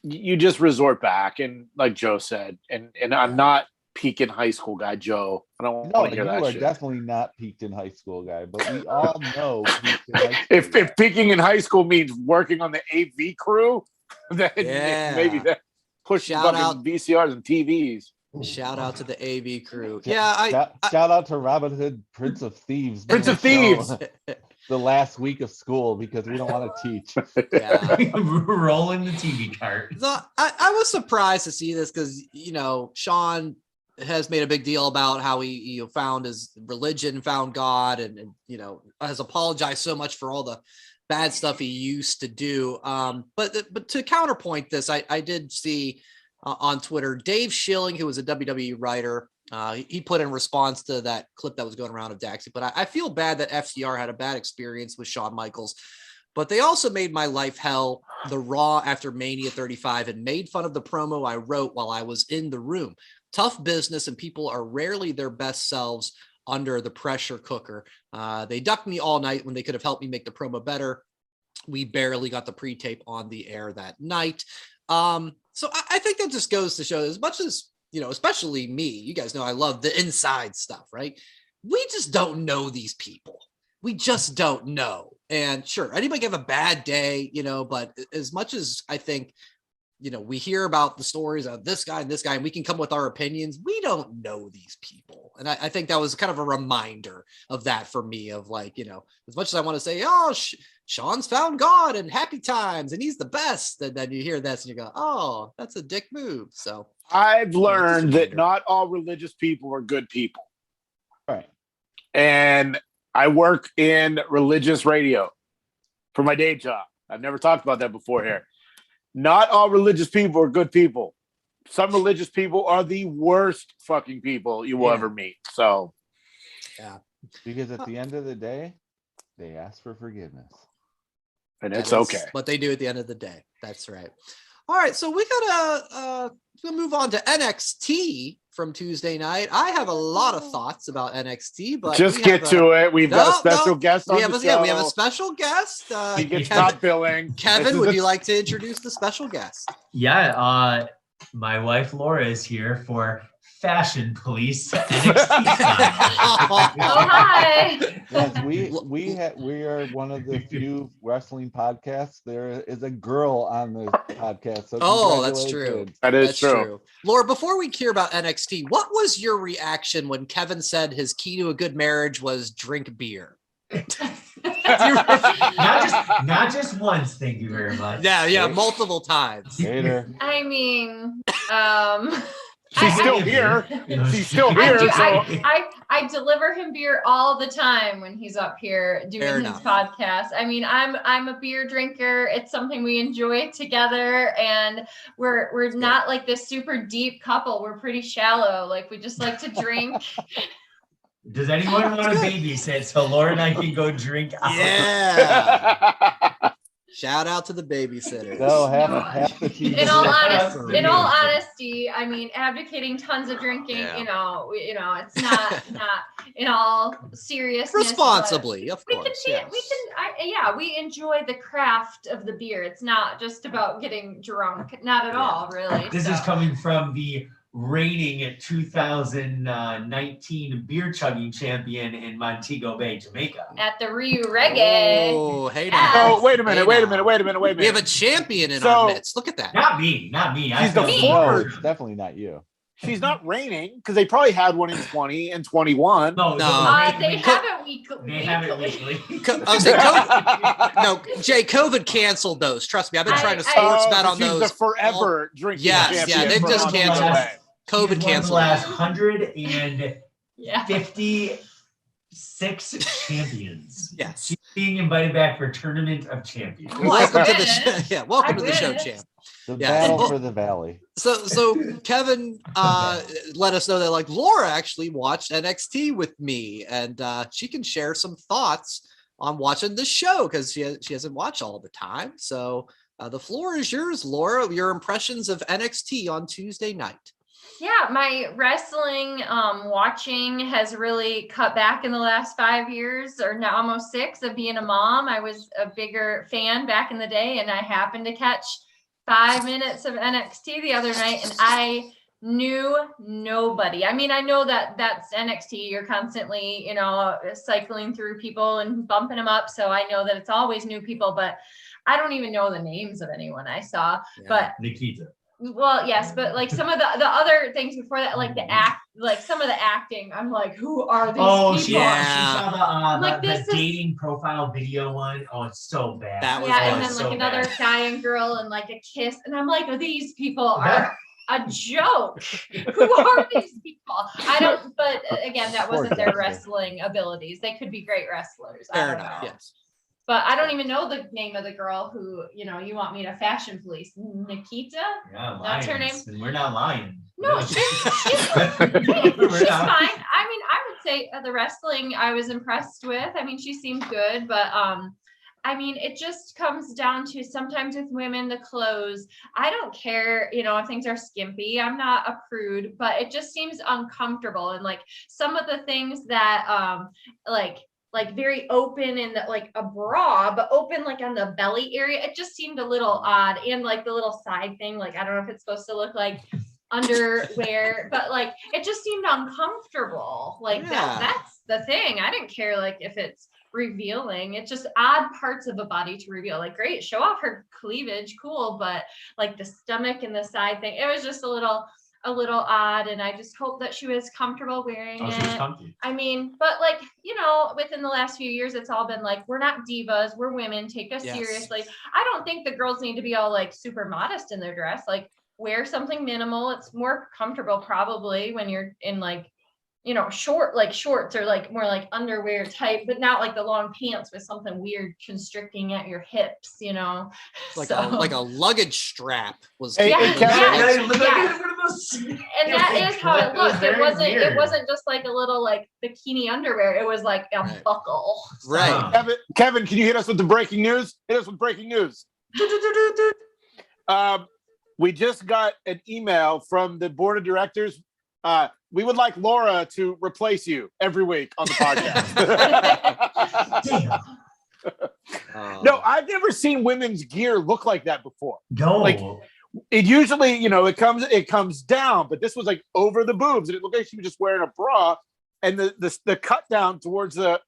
you just resort back, and like Joe said, and I'm not peak in high school guy, Joe. I don't want to hear that shit. You are definitely not peaked in high school guy, but we all know if peaking in high school means working on the AV crew, then maybe that push fucking VCRs and TVs. Shout out to the AV crew. Shout out to Robin Hood, Prince of Thieves. Prince of Thieves. The last week of school, because we don't want to teach. Yeah. Rolling the TV cart. So I was surprised to see this, because, you know, Sean has made a big deal about how he found his religion, found God, and you know, has apologized so much for all the bad stuff he used to do. But to counterpoint this, I did see on Twitter, Dave Schilling, who was a WWE writer, he put in response to that clip that was going around of Daxie. But I feel bad that FCR had a bad experience with Shawn Michaels, but they also made my life hell. The Raw after Mania 35 and made fun of the promo I wrote while I was in the room. Tough business, and people are rarely their best selves under the pressure cooker. They ducked me all night when they could have helped me make the promo better. We barely got the pre-tape on the air that night. So I think that just goes to show, as much as, you know, especially me, you guys know I love the inside stuff, right? We just don't know these people. We just don't know. And sure, anybody can have a bad day, you know, but as much as I think, you know, we hear about the stories of this guy, and we can come with our opinions, we don't know these people. And I think that was kind of a reminder of that for me, of like, you know, as much as I want to say, oh, Sean's found God and happy times and he's the best. And then you hear this and you go, oh, that's a dick move. So I've learned that reminder. not all religious people are good people. Right. And I work in religious radio for my day job. I've never talked about that before here. Not all religious people are good people. Some religious people are the worst fucking people you will ever meet. So, yeah. Because at the end of the day, they ask for forgiveness. And it's okay. What they do at the end of the day. That's right. All right, so we gotta move on to NXT from Tuesday night. I have a lot of thoughts about NXT, but just get to it. We've got a special guest on the show. Yeah, we have a special guest. He gets top billing. Kevin, would you like to introduce the special guest? Yeah, my wife Laura is here for Fashion Police NXT. Hi. Yes, we are one of the few wrestling podcasts. There is a girl on the podcast. So that's true. That is true. Laura, before we hear about NXT, what was your reaction when Kevin said his key to a good marriage was drink beer? not just once, thank you very much. Yeah, multiple times. Later. I mean, she's still here. She's still here. I deliver him beer all the time when he's up here doing his podcast. I mean, I'm a beer drinker. It's something we enjoy together, and we're not like this super deep couple. We're pretty shallow. Like we just like to drink. Does anyone want to babysit so Laura and I can go drink out? Yeah. Shout out to the babysitters. No, half the team. In all honesty, I mean, abdicating tons of drinking, you know, it's not in all seriousness. Responsibly, of course. We enjoy the craft of the beer. It's not just about getting drunk. Not at all, really. This is coming from the reigning 2019 beer chugging champion in Montego Bay, Jamaica. At the Rio Reggae. Oh, hey Yes. now. Oh, wait a minute. We have a champion in our midst. Look at that. Not me. She's the No, former. it's definitely not you. She's not reigning because they probably had one in 20 and 21. No. They have it weekly. They have it weekly. I was saying, COVID canceled those. Trust me, I've been trying to sports bet on those. She's the forever drinking champion. Yeah, they've just canceled. COVID canceled. The last 156 champions. Yes. She's being invited back for Tournament of Champions. Welcome to the show. Welcome to the show, champ. The battle for the valley. So Kevin let us know that like Laura actually watched NXT with me, and she can share some thoughts on watching the show because she hasn't watched all the time. So the floor is yours, Laura. Your impressions of NXT on Tuesday night. Yeah, my wrestling watching has really cut back in the last 5 years, or now almost 6 of being a mom. I was a bigger fan back in the day, and I happened to catch 5 minutes of NXT the other night, and I knew nobody. I mean, I know that that's NXT. You're constantly, cycling through people and bumping them up. So I know that it's always new people, but I don't even know the names of anyone I saw. Yeah. But Nikkita. Well, yes, but like some of the other things before that, like some of the acting, I'm like, who are these people? She saw the dating profile video one. Oh, it's so bad. And then like another guy and girl and like a kiss, and I'm like, these people are a joke. Who are these people? I don't. But again, that wasn't their wrestling abilities. They could be great wrestlers. Fair enough. Yes. But I don't even know the name of the girl who, you want me to fashion police. Nikkita? Yeah, that's her name. And we're not lying. No, she's fine. I mean, I would say the wrestling I was impressed with. I mean, she seemed good, but I mean, it just comes down to sometimes with women, the clothes. I don't care, if things are skimpy. I'm not a prude, but it just seems uncomfortable. And like some of the things that like very open in like a bra, but open like on the belly area. It just seemed a little odd. And like the little side thing, like, I don't know if it's supposed to look like underwear, but like, it just seemed uncomfortable. Like that's the thing. I didn't care like if it's revealing. It's just odd parts of a body to reveal. Like, great, show off her cleavage, cool. But like the stomach and the side thing, it was just a little a little odd, and I just hope that she was comfortable wearing Oh, it. she was comfy. I mean, but like, you know, within the last few years, it's all been like, we're not divas, we're women, take us Yes. seriously. I don't think the girls need to be all like super modest in their dress. Like, wear something minimal. It's more comfortable probably when you're in like, you know, shorts or like more like underwear type, but not like the long pants with something weird constricting at your hips, you know. Like So- a luggage strap was. Hey, Yeah, Kevin, yeah. It looked like Yeah. one of those- And that is how it looked. It very wasn't just like a little like bikini underwear. It was like a Right. buckle. Right. Kevin, can you hit us with the breaking news? Hit us with breaking news. We just got an email from the board of directors. We would like Laura to replace you every week on the podcast. No, I've never seen women's gear look like that before. No. Like, it usually, you know, it comes down, but this was like over the boobs, and it looked like she was just wearing a bra, and the cut down towards her,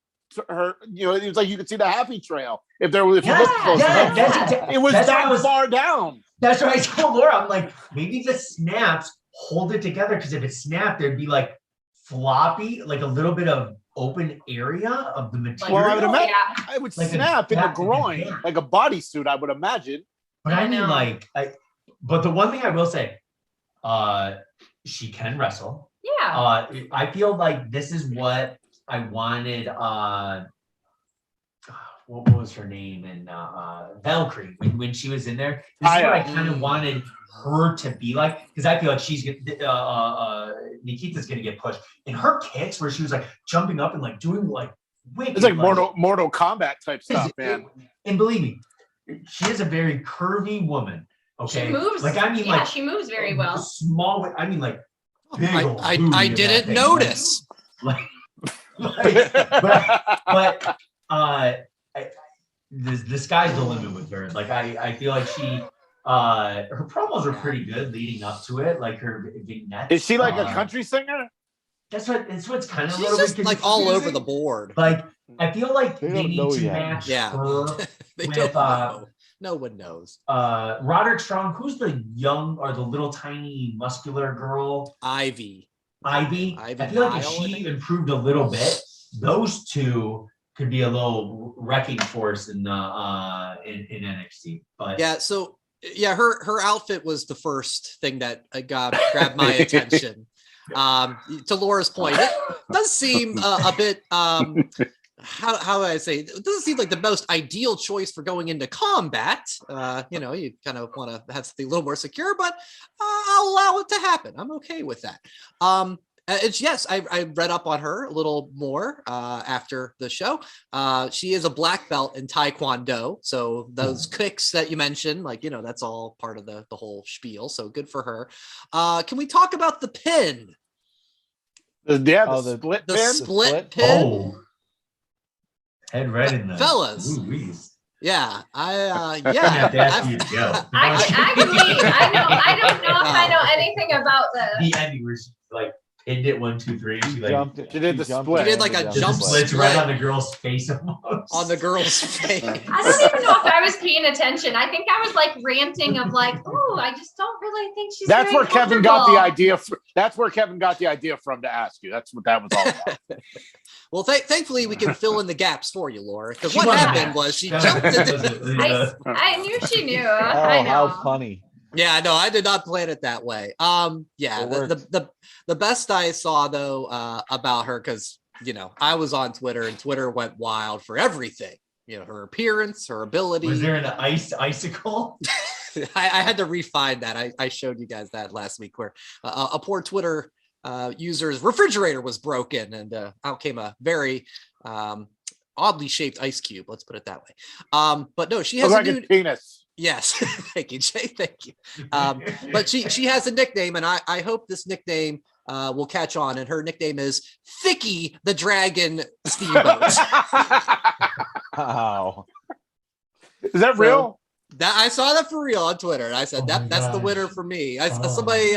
you know, it was like you could see the happy trail if you looked close enough. It was that far down. That's what I told Laura. I'm like, maybe the snaps hold it together, because if it snapped, there'd be like floppy, like a little bit of open area of the material. Well, I would imagine Yeah. I would Like snap in the like a groin gap. like a bodysuit, I would imagine. But I mean, know. but the one thing I will say, she can wrestle. Yeah. I feel like this is what I wanted. What was her name in Valkyrie when she was in there? This is what I kind of wanted her to be like, because I feel like she's Nikita's gonna get pushed. And her kicks, where she was like jumping up and like doing like wicked, It's like Mortal Kombat type stuff, man. And believe me, she is a very curvy woman. Okay, She moves. Like I mean, yeah, like she moves very well. Small. I mean, like big old I booty in that didn't thing. notice. But the sky's the limit with her. Like I feel like she her promos are pretty good leading up to it. Like her vignettes. Is she like a country singer? That's what's kind of a She's little just bit like all over confusing. the board. Like I feel like They they don't need know to yet. match Yeah. her They with don't know. No one knows. Roderick Strong. Who's the young or the little tiny muscular girl? Ivy. Ivy. Ivy I feel like if Nile, I she think. improved a little bit, those two could be a little wrecking force in NXT. But Yeah. So yeah, her outfit was the first thing that grabbed my attention. To Laura's point, it does seem a bit how would I say, it doesn't seem like the most ideal choice for going into combat. You know, you kind of want to have something a little more secure, but I'll allow it to happen. I'm okay with that. Yes, I read up on her a little more after the show. She is a black belt in Taekwondo. So those kicks that you mentioned, like, you know, that's all part of the whole spiel. So good for her. Can we talk about the pin? The split The pin? split pin? oh, head right in the Fellas. Louise. Yeah, I'm gonna have to ask you to go. I can leave. I don't know if I know anything about this. The ending where she like pinned it 1, 2, 3. She like She did the jumped split. She did like a into the jump split. splits right split. on the girl's face almost. on the girl's face. I don't even know if I was paying attention. I think I was like ranting of like, oh, I just don't really think she's. That's very where Kevin got the comfortable." idea. That's where Kevin got the idea from to ask you. That's what that was all about. Well, thankfully we can fill in the gaps for you, Laura. Because She what wasn't happened bad. was she That jumped was- into. I knew she knew. Oh, I know. how funny. Yeah, no, I did not plan it that way. Yeah, It the best I saw though about her, because you know I was on Twitter and Twitter went wild for everything. You know, her appearance, her ability. Was there an icicle? I had to refine that. I showed you guys that last week where a poor Twitter user's refrigerator was broken and out came a very oddly shaped ice cube. Let's put it that way. But no, she has Looks a like new. a penis. Yes, thank you, Jay. Thank you. But she has a nickname, and I hope this nickname will catch on. And her nickname is Thicky the Dragon Steamboat. Wow. Is that real? That I saw that for real on Twitter, and I said Oh my that's the gosh. winner for me. I Oh. somebody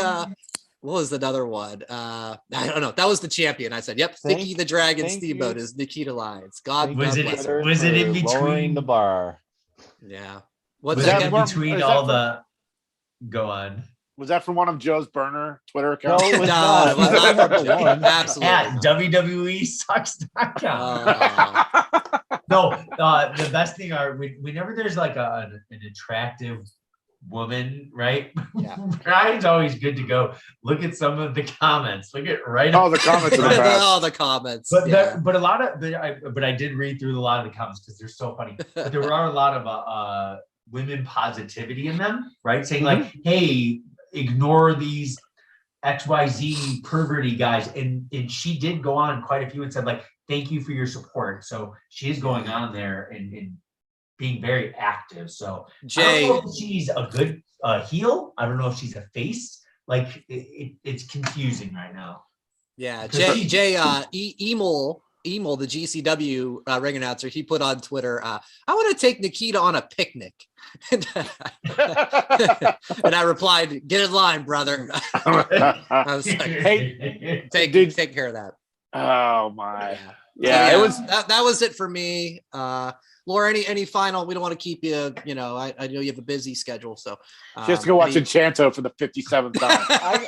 what was another one? I don't know. That was the champion. I said, "Yep, Thicky the Dragon thank Steamboat you. is Nikkita Lyons." God, Was God it- bless her. was it in For lowering between- the bar? Yeah. What's Was that? that that in from- between is all that the? Go on. Was that from one of Joe's burner Twitter No, accounts? it was No, not. it was not from Number Joe. one. Absolutely. At not. WWEsucks.com. No, the best thing are whenever there's like an attractive woman, right? Yeah. Brian's always good to go look at some of the comments. Look at right. Oh, the comments are the best. All the comments. But yeah. but a lot of but I did read through a lot of the comments because they're so funny. But there are a lot of women positivity in them, right? Saying like, hey, ignore these XYZ perverty guys. And she did go on quite a few and said, like, thank you for your support. So she is going on there and being very active. So Jay, I don't know if she's a good heel. I don't know if she's a face. Like it's confusing right now. yeah, Jay, Emil, the GCW ring announcer, he put on Twitter, I want to take Nikkita on a picnic. And I replied, get in line, brother. I was like, Hey, take care of that. Oh my. Yeah, Yeah, it was. that was it for me. Laura, any final? We don't want to keep you. You know, I know you have a busy schedule, so She has to go watch Enchanto for the 57th time.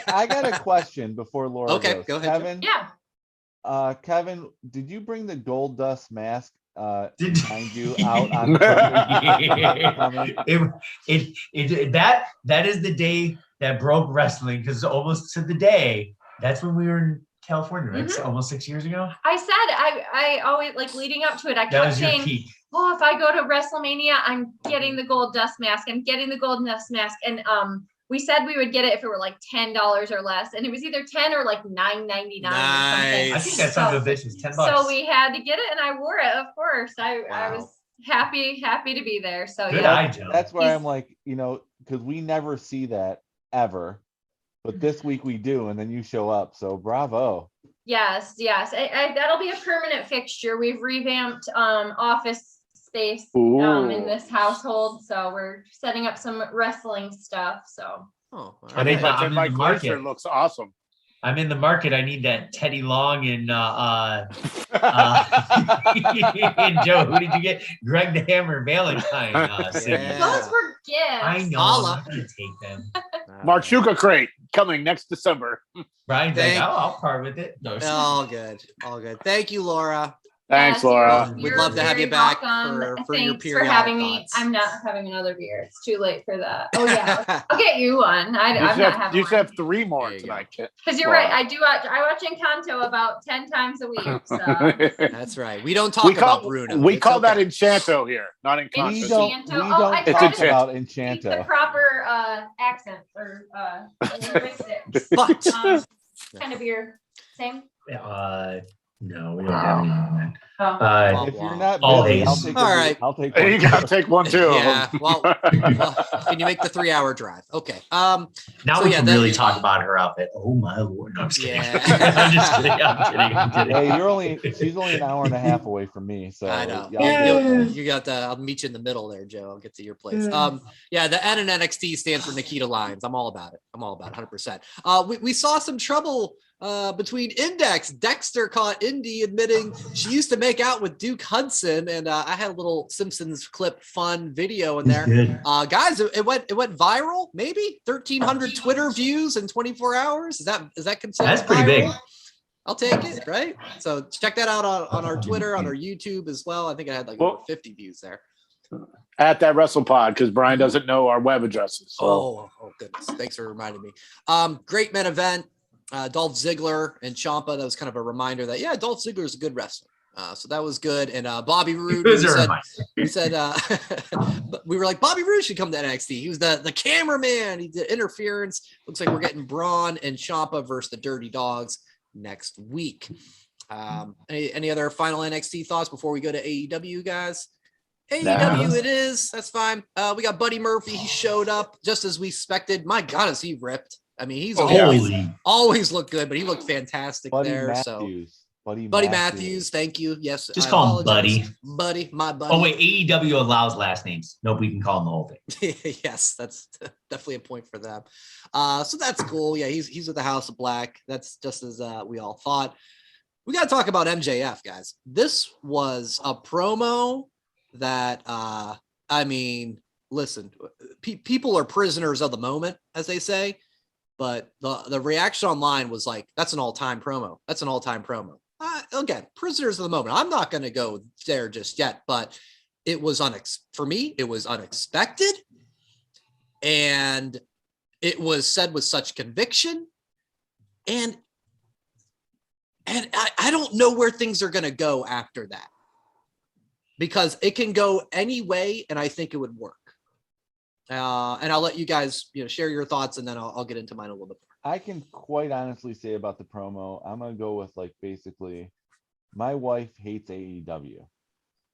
I got a question before Laura Okay, goes. go ahead, Kevin. Yeah. Kevin, did you bring the gold dust mask behind you Did- out on purpose? that is the day that broke wrestling because almost to the day. That's when we were in California, right? So almost 6 years ago. I said I always like leading up to it. I That kept was your saying, peak. "Oh, if I go to WrestleMania, I'm getting the gold dust mask. I'm getting the gold dust mask." And we said we would get it if it were like $10 or less, and it was either 10 or like $9.99 or something. I think that son of a bitch was $10. So we had to get it, and I wore it. Of course, I Wow. was happy to be there. So Good yeah, eye, Joe. That's where I'm like, because we never see that ever, but this week we do, and then you show up. So bravo. yes. That'll be a permanent fixture. We've revamped office space in this household, so we're setting up some wrestling stuff. So I think But I'm then in Mike the market. Glacier looks awesome. I'm in the market. I need that Teddy Long and and Joe. Who did you get? Greg the Hammer Valentine. Yeah. those were gifts. I know. Holla. I'm gonna take them. Marchuka crate coming next December. Brian's Thank- like, I'll part with it. No, All good. Thank you, Laura. Thanks, Yes, Laura. We'd love to have you very back welcome. for your Thanks for periodic having me. thoughts. I'm not having another beer. It's too late for that. Oh yeah, I'll get you one. I'm not having You should one. have 3 more There you tonight, Kit. Because you're Laura. right. I watch Encanto about 10 times a week. So That's right. We don't talk about Bruno. We It's call that okay. Enchanto here, not Encanto. We Enchanto. don't Oh, I talk tried to about speak the Enchanto. proper accent or linguistics. But Kind of beer. Same. no, we don't have any on that. Oh. If you're not All busy, I'll A's. take All one. right. I'll take You one. gotta take one too. yeah, well, can you make the 3-hour drive? Okay. Now So, we yeah, can that- really talk about her outfit. Oh my Lord. No, I'm just kidding. Yeah. I'm just kidding. I'm kidding. Hey, she's only an hour and a half away from me, so I know. I'll You got the. I'll meet you in the middle there, Joe. I'll get to your place. Yeah, the N in NXT stands for Nikkita Lyons. I'm all about it. 100%. We saw some trouble between Index. Dexter caught Indy admitting she used to make out with Duke Hudson, and I had a little Simpsons clip fun video in there. Good. Guys, it went viral. Maybe 1,300 Twitter views in 24 hours. Is that considered? That's pretty big. viral? I'll take it, right? So check that out on our Twitter, on our YouTube as well. I think I had like over 50 views there. At that WrestlePod, because Brian doesn't know our web addresses. So. Oh goodness. Thanks for reminding me. Great main event. Dolph Ziggler and Ciampa. That was kind of a reminder that, yeah, Dolph Ziggler is a good wrestler. So that was good. And Bobby Roode, we said we were like, Bobby Roode should come to NXT. He was the cameraman. He did interference. Looks like we're getting Braun and Ciampa versus the Dirty Dogs next week. Any other final NXT thoughts before we go to AEW, guys? AEW it is. That's fine. We got Buddy Murphy. He showed up just as we expected. My God, is he ripped? I mean, he's always looked good, but he looked fantastic Buddy there. Matthews. So Buddy Matthews, thank you. Yes, Just I call him apologize. Buddy. My buddy. Oh wait, AEW allows last names. Nobody can call him the whole thing. Yes, that's definitely a point for them. So that's cool. Yeah, he's with the House of Black. That's just as we all thought. We got to talk about MJF, guys. This was a promo that I mean, listen, people are prisoners of the moment, as they say. but the reaction online was like, that's an all-time promo. That's an all-time promo. Again, prisoners of the moment. I'm not going to go there just yet, but it was for me, it was unexpected. And it was said with such conviction. And I don't know where things are going to go after that, because it can go any way, and I think it would work. And I'll let you guys, share your thoughts, and then I'll get into mine a little bit more. I can quite honestly say about the promo, I'm going to go with basically, my wife hates AEW.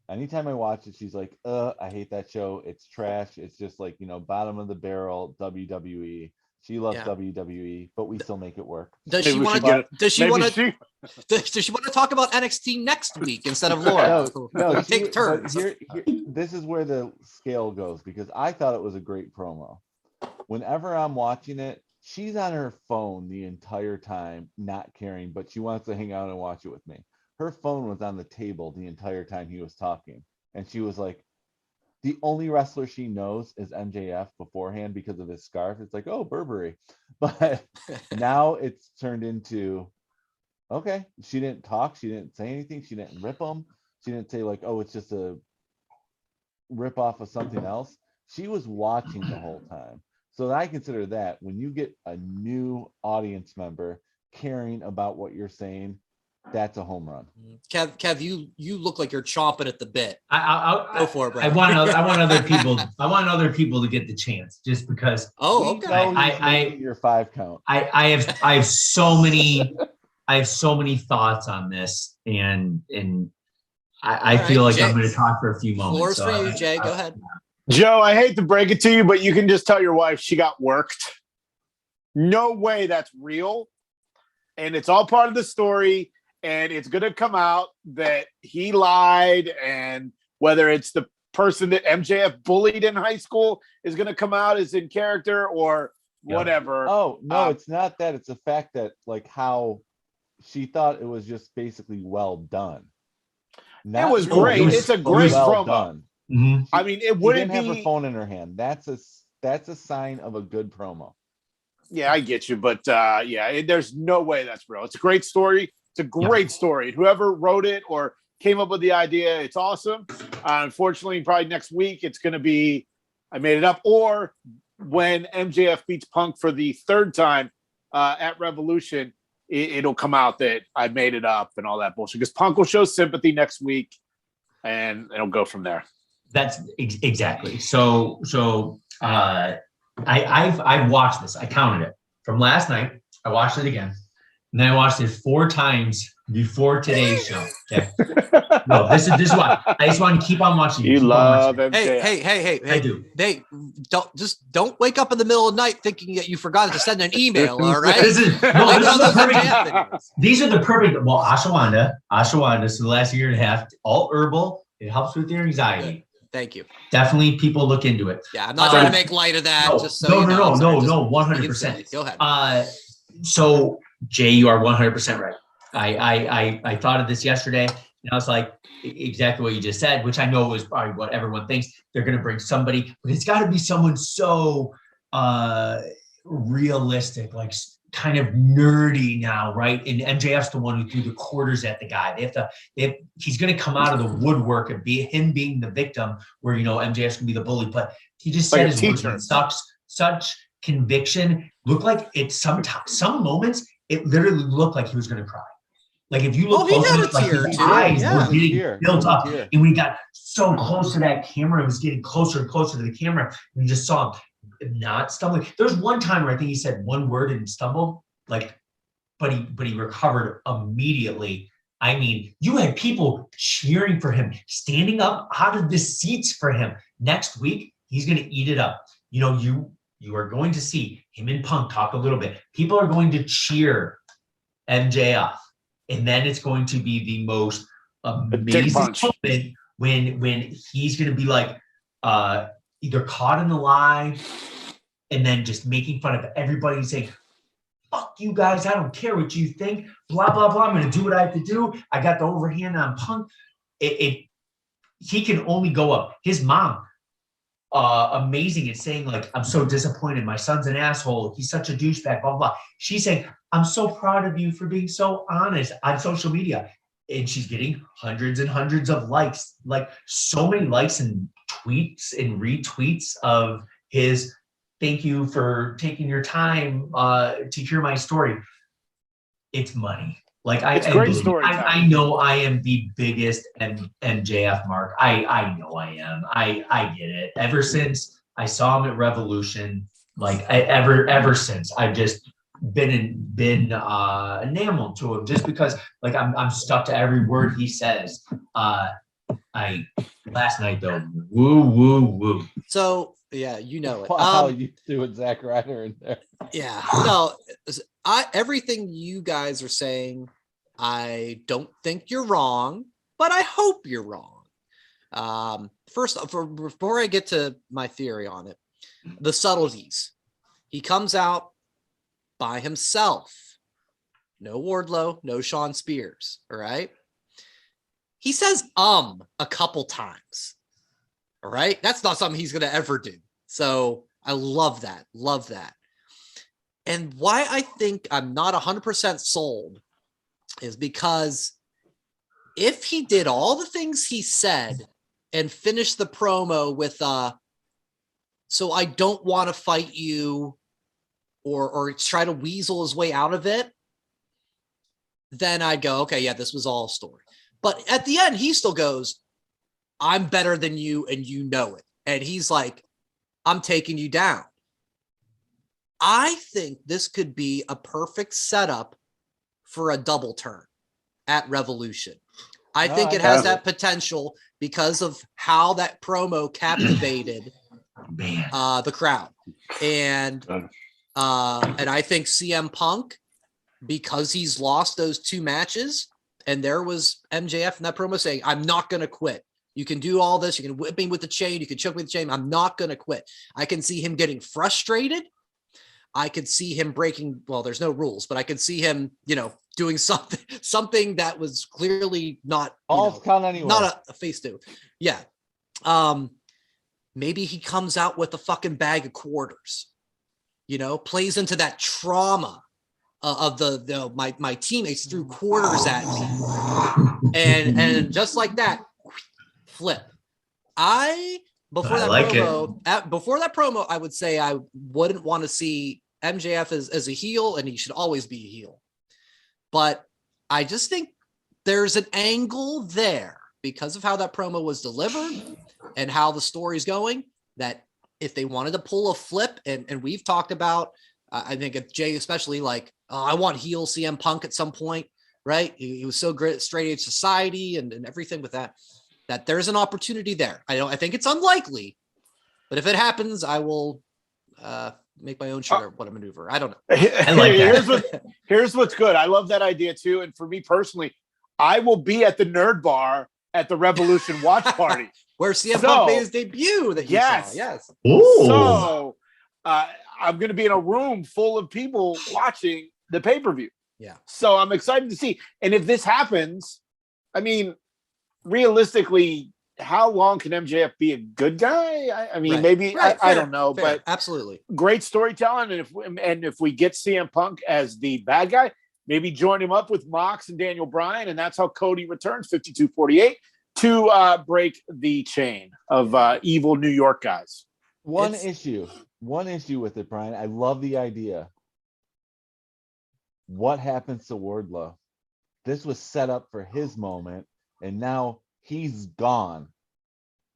Anytime I watch it, she's like, I hate that show. It's trash. It's just bottom of the barrel WWE. She loves WWE, but we still make it work. Does she want to talk about NXT next week instead of Laura? No, take turns. This is where the scale goes, because I thought it was a great promo. Whenever I'm watching it, she's on her phone the entire time, not caring, but she wants to hang out and watch it with me. Her phone was on the table the entire time he was talking, and she was like, the only wrestler she knows is MJF beforehand because of his scarf. It's like, oh, Burberry. But now it's turned into, okay, she didn't talk. She didn't say anything. She didn't rip him. She didn't say oh, it's just a rip off of something else. She was watching the whole time. So I consider that when you get a new audience member caring about what you're saying, that's a home run. Kev, you look like you're chomping at the bit. Go for it, Brad. I want other people. I want other people to get the chance, just because. Oh, okay. Your 5 count. I have so many. I have so many thoughts on this, and I feel like Jay, I'm going to talk for a few moments. Floor's for you, Jay. Go ahead. Joe, I hate to break it to you, but you can just tell your wife she got worked. No way that's real, and it's all part of the story. And it's going to come out that he lied, and whether it's the person that MJF bullied in high school is going to come out as in character or whatever. Oh, no, it's not that. It's the fact that how she thought it was just basically well done. It was great. It's a great promo. Done. Mm-hmm. I mean, it wouldn't have her phone in her hand. That's a sign of a good promo. Yeah, I get you, but there's no way that's real. It's a great story. It's a great story. Whoever wrote it or came up with the idea, it's awesome. Unfortunately, probably next week, it's going to be, I made it up, or when MJF beats Punk for the 3rd time at Revolution, it'll come out that I made it up and all that bullshit. Because Punk will show sympathy next week, and it'll go from there. That's exactly. So I've watched this. I counted it from last night. I watched it again. And then I watched it 4 times before today's show. Okay. No, this is why I just want to keep on watching. You love him. Hey. I do. They don't wake up in the middle of the night thinking that you forgot to send an email. All right. These are the perfect. Well, ashwagandha. So the last year and a half, all herbal. It helps with your anxiety. Thank you. Definitely, people look into it. Yeah, I'm not trying to make light of that. No, just so no, 100%. Go ahead. So Jay, you are 100% right. I thought of this yesterday, and I was like, exactly what you just said, which I know is probably what everyone thinks. They're going to bring somebody, but it's got to be someone so realistic, kind of nerdy now, right? And MJF's the one who threw the quarters at the guy. He's going to come out of the woodwork and be him being the victim, where MJF's going to be the bully. But he just said his words with such conviction. Looked like it some moments. It literally looked like he was going to cry. Like if you look close, his eyes were getting built up. And when he got so close to that camera, it was getting closer and closer to the camera. And you just saw him not stumbling. There's one time where I think he said one word and stumbled, but he recovered immediately. I mean, you had people cheering for him, standing up out of the seats for him. Next week, he's going to eat it up. You are going to see him and Punk talk a little bit. People are going to cheer MJF. And then it's going to be the most amazing moment when he's going to be either caught in the lie and then just making fun of everybody, saying, fuck you guys, I don't care what you think, blah, blah, blah. I'm going to do what I have to do. I got the overhand on Punk. He can only go up. His mom amazing at saying like, I'm so disappointed. My son's an asshole. He's such a douchebag, blah, blah, blah. She's saying, I'm so proud of you for being so honest on social media. And she's getting hundreds and hundreds of likes, like so many likes and tweets and retweets of his thank you for taking your time to hear my story. It's money. Like It's great storytelling. I know I am the biggest MJF mark. I know I am. I get it. Ever since I saw him at Revolution, like ever since, I've just been enamored to him just because like I'm stuck to every word he says. Last night though, woo. So yeah, you know it. Wow, you threw it Zack Ryder in there. Yeah, no, everything you guys are saying, I don't think you're wrong, but I hope you're wrong. First, before I get to my theory on it, the subtleties. He comes out by himself. No Wardlow, no Sean Spears. All right. He says a couple times. All right. That's not something he's going to ever do. So I love that. Love that. And why I think I'm not 100% sold is because if he did all the things he said and finished the promo with so I don't want to fight you, or try to weasel his way out of it, then I'd go, okay, yeah, this was all a story. But at the end, he still goes, I'm better than you and you know it. And he's like, I'm taking you down. I think this could be a perfect setup for a double turn at Revolution. I think it has that potential because of how that promo captivated the crowd. And I think CM Punk, because he's lost those two matches, and there was MJF in that promo saying, I'm not going to quit. You can do all this. You can whip me with the chain. You can choke me with the chain. I'm not going to quit. I can see him getting frustrated. I could see him breaking, well, there's no rules, but I could see him, doing something that was clearly not not a face to. Yeah. Maybe he comes out with a fucking bag of quarters, plays into that trauma of my teammates threw quarters at me. And just like that, flip. Before that promo, I would say I wouldn't want to see MJF as a heel, and he should always be a heel. But I just think there's an angle there because of how that promo was delivered and how the story's going, that if they wanted to pull a flip, and we've talked about, I think if Jay especially, like, I want heel CM Punk at some point, right? He was so great at straight edge society and everything with that there's an opportunity there. I think it's unlikely, but if it happens, I will make my own what a maneuver. I don't know. I like that. Here's what's good. I love that idea too. And for me personally, I will be at the Nerd Bar at the Revolution watch party where CM Punk made his debut. That you saw. Yes. Ooh. So I'm going to be in a room full of people watching the pay-per-view. Yeah. So I'm excited to see. And if this happens, I mean, realistically, how long can MJF be a good guy? I mean, maybe I don't know, but absolutely great storytelling. And if we get CM Punk as the bad guy, maybe join him up with Mox and Daniel Bryan, and that's how Cody returns 52-48 to break the chain of evil New York guys. One issue with it, Brian. I love the idea. What happens to Wardlow? This was set up for his moment, and now he's gone.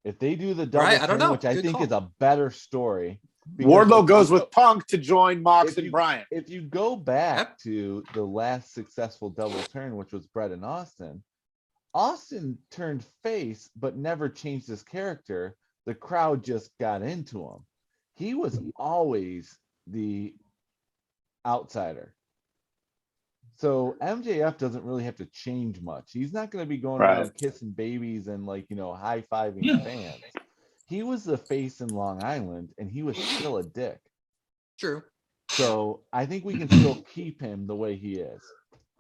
If they do the double turn, which I think is a better story. Wardlow goes with Punk to join Mox and Bryan. If you go back to the last successful double turn, which was Bret and Austin, Austin turned face but never changed his character. The crowd just got into him. He was always the outsider. So MJF doesn't really have to change much. He's not going to be going around kissing babies and high-fiving fans. He was the face in Long Island, and he was still a dick. True. So I think we can still keep him the way he is.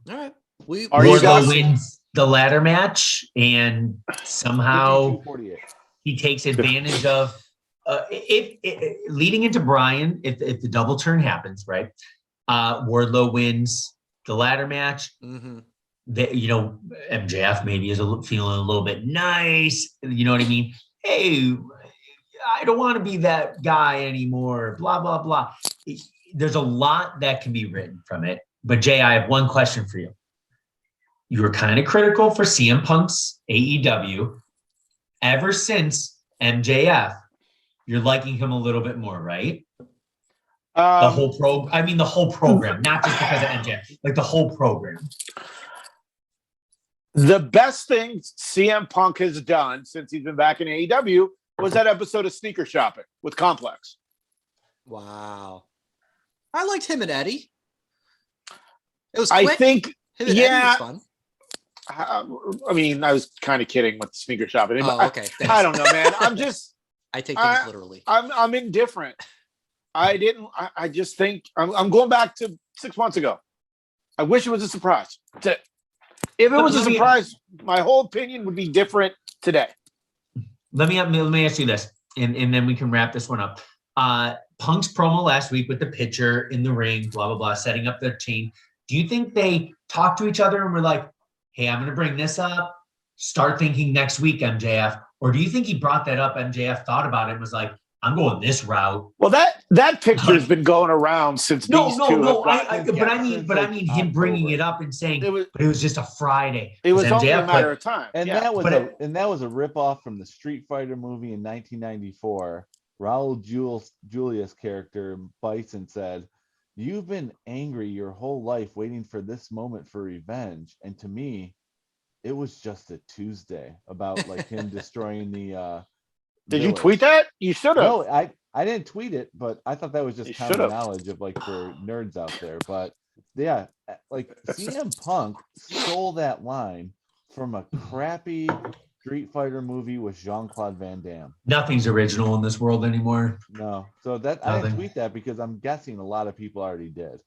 All right. Wardlow wins the ladder match, and somehow 52-48. he takes advantage of if leading into Bryan, if the double turn happens, right? Wardlow wins the ladder match. Mm-hmm. MJF maybe is feeling a little bit nice. You know what I mean? Hey, I don't want to be that guy anymore. Blah blah blah. There's a lot that can be written from it. But Jay, I have one question for you. You were kind of critical for CM Punk's AEW. Ever since MJF, you're liking him a little bit more, right? The whole program, not just because of MJF, like the whole program. The best thing CM Punk has done since he's been back in AEW was that episode of Sneaker Shopping with Complex. Wow. I liked him and Eddie. It was quick. I think, him and Eddie was fun. I mean, I was kind of kidding with Sneaker Shopping. Oh, okay. I don't know, man. I'm just... I take things literally. I'm indifferent. I just think I'm going back to 6 months ago. I wish it was a surprise. If it was a surprise, my whole opinion would be different today. Let me ask you this, and then we can wrap this one up. Punk's promo last week with the pitcher in the ring, blah, blah, blah, setting up their team. Do you think they talked to each other and were like, hey, I'm going to bring this up. Start thinking next week, MJF. Or do you think he brought that up? MJF thought about it and was like, I'm going this route. Well, that picture has been going around since these two. But I mean him bringing it up and saying, but it was just a Friday. It was only a matter of time. And that was a ripoff from the Street Fighter movie in 1994. Raul Julia's character Bison said, "You've been angry your whole life, waiting for this moment for revenge, and to me, it was just a Tuesday." About like him destroying the. Did you tweet that? You should have. No, I didn't tweet it, but I thought that was just common knowledge of like for nerds out there. But yeah, like CM Punk stole that line from a crappy Street Fighter movie with Jean-Claude Van Damme. Nothing's original in this world anymore. No, so that I didn't tweet that because I'm guessing a lot of people already did.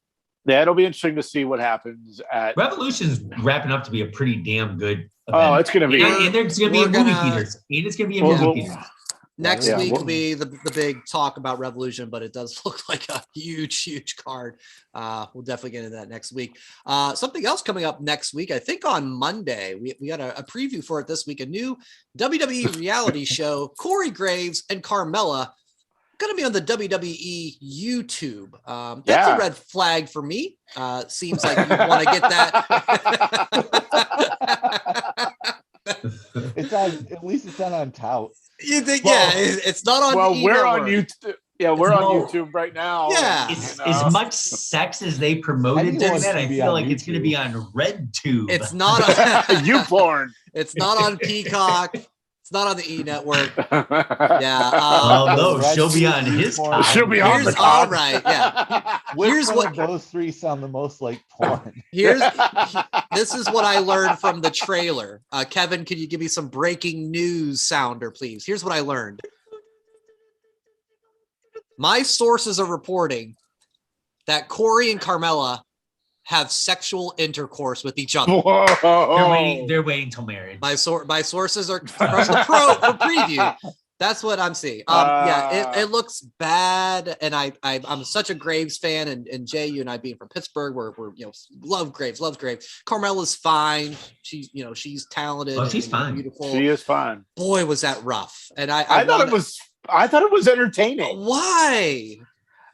Yeah, it'll be interesting to see what happens at Revolution's wrapping up to be a pretty damn good event. Oh, it's going to be. And there's going to be a movie theaters. And it's going to be a movie theater. Next week will be the big talk about Revolution, but it does look like a huge card. We'll definitely get into that next week. Something else coming up next week, I think on Monday, we got a preview for it this week, a new WWE reality show, Corey Graves and Carmella, going to be on the WWE YouTube. That's a red flag for me. Seems like you want to get that. It's on, at least it's not on Tout. You think, it's not on. Well, we're on YouTube. Yeah, we're on YouTube right now. Yeah, as much sex as they promoted doing that, I feel like it's going to be on RedTube. It's not on YouPorn. It's not on Peacock. It's not on the E Network. Yeah. No, she'll be on his. She'll be on the all right. Yeah. Here's what those three sound the most like porn. This is what I learned from the trailer. Kevin, can you give me some breaking news sounder, please? Here's what I learned. My sources are reporting that Corey and Carmella have sexual intercourse with each other. They're waiting till marriage. My sources are from the for preview. That's what I'm seeing. It looks bad, and I'm such a Graves fan, and Jay, you and I being from Pittsburgh, we're love Graves. Carmella's fine. She's talented. Oh, she's fine. Beautiful. She is fine. Boy, was that rough. And I thought it was entertaining. Why?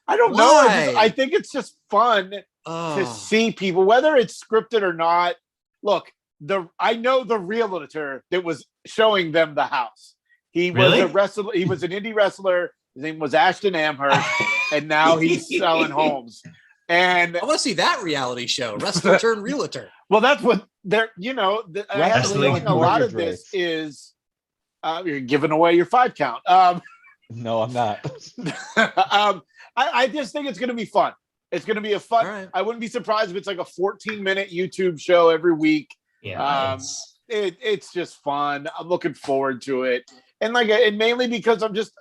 I don't know. I think it's just fun to see people, whether it's scripted or not. Look, I know the realtor that was showing them the house. He was a wrestler. He was an indie wrestler. His name was Ashton Amherst, and now he's selling homes. And I want to see that reality show, wrestler turned realtor. Well, that's what they're. I have a feeling a lot of this is you're giving away your 5 count. No, I'm not. I just think it's going to be fun. It's going to be a fun. Right. I wouldn't be surprised if it's like a 14-minute YouTube show every week. Yeah, it's just fun. I'm looking forward to it, and mainly because I'm just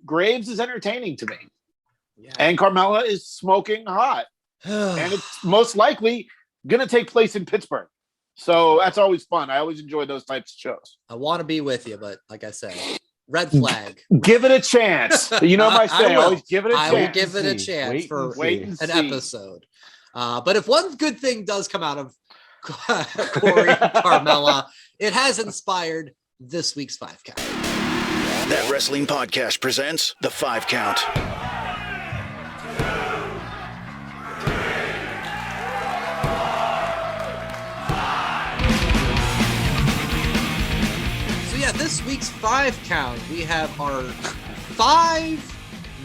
Graves is entertaining to me, and Carmella is smoking hot, and it's most likely going to take place in Pittsburgh. So that's always fun. I always enjoy those types of shows. I want to be with you, but like I said, red flag. Give it a chance. You know my saying. Always give it a chance. I will give it a chance for an episode. But if one good thing does come out of Corey and Carmella, it has inspired this week's 5 Count. That Wrestling Podcast presents the 5 Count. So yeah, this week's 5 Count, we have our 5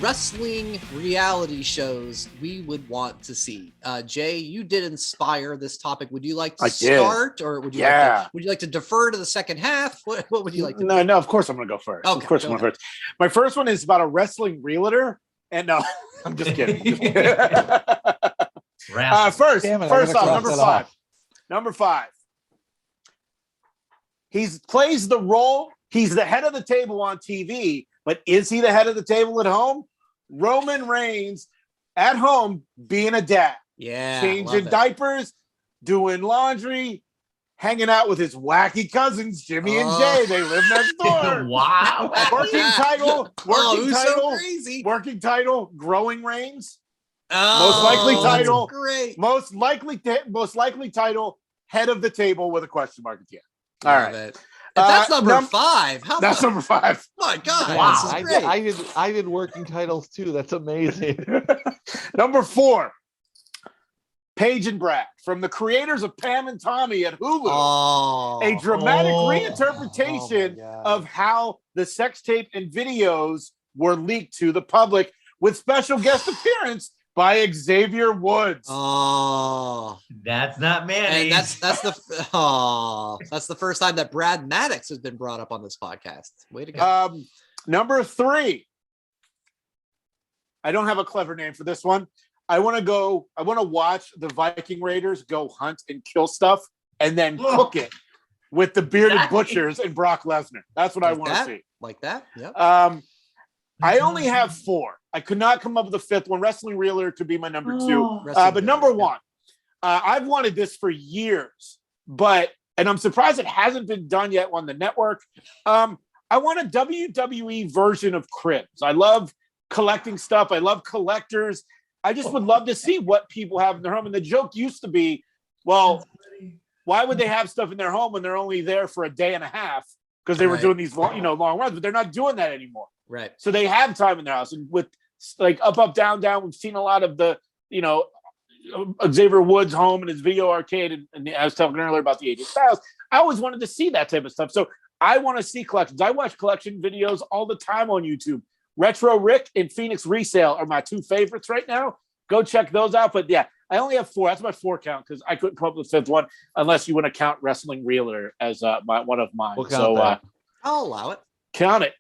wrestling reality shows we would want to see. Jay, you did inspire this topic. Would you like to start, or would you like to defer to the second half? What would you like to do? No, of course I'm going to go first. Okay, of course I'm going first. My first one is about a wrestling realtor, and no, I'm just kidding. First off, number 5. He plays the role. He's the head of the table on TV, but is he the head of the table at home? Roman Reigns at home being a dad. Yeah. Changing diapers, doing laundry, hanging out with his wacky cousins, Jimmy and Jay. They live next door. Wow. Working title, Growing Reigns. Great. Most likely title, head of the table with a question mark at the end. All right. That's number 5. That's number 5. My God. Wow. This is great. I did working titles too. That's amazing. Number 4, Paige and Brad, from the creators of Pam and Tommy at Hulu. A dramatic reinterpretation of how the sex tape and videos were leaked to the public, with special guest appearance by Xavier Woods. Oh, that's not mayonnaise. And that's the first time that Brad Maddox has been brought up on this podcast. Way to go. Number 3. I don't have a clever name for this one. I want to watch the Viking Raiders go hunt and kill stuff and then cook it with the bearded butchers and Brock Lesnar. That's what I want to see. Like that? Yeah. I only have 4. I could not come up with a 5th one. Wrestling Realtor to be my number 2. But number 1, I've wanted this for years, and I'm surprised it hasn't been done yet on the network. I want a WWE version of Cribs. I love collecting stuff. I love collectors. I just would love to see what people have in their home. And the joke used to be, well, why would they have stuff in their home when they're only there for a day and a half? Because they were doing these long runs, but they're not doing that anymore. Right. So they have time in their house. And with like up, down, we've seen a lot of the, Xavier Woods' home and his video arcade. And I was talking earlier about the AJ Styles. I always wanted to see that type of stuff. So I want to see collections. I watch collection videos all the time on YouTube. Retro Rick and Phoenix Resale are my 2 favorites right now. Go check those out. But yeah, I only have 4. That's my 4 count because I couldn't come up with the 5th one unless you want to count Wrestling Realtor as one of mine. We'll count that. I'll allow it. Count it.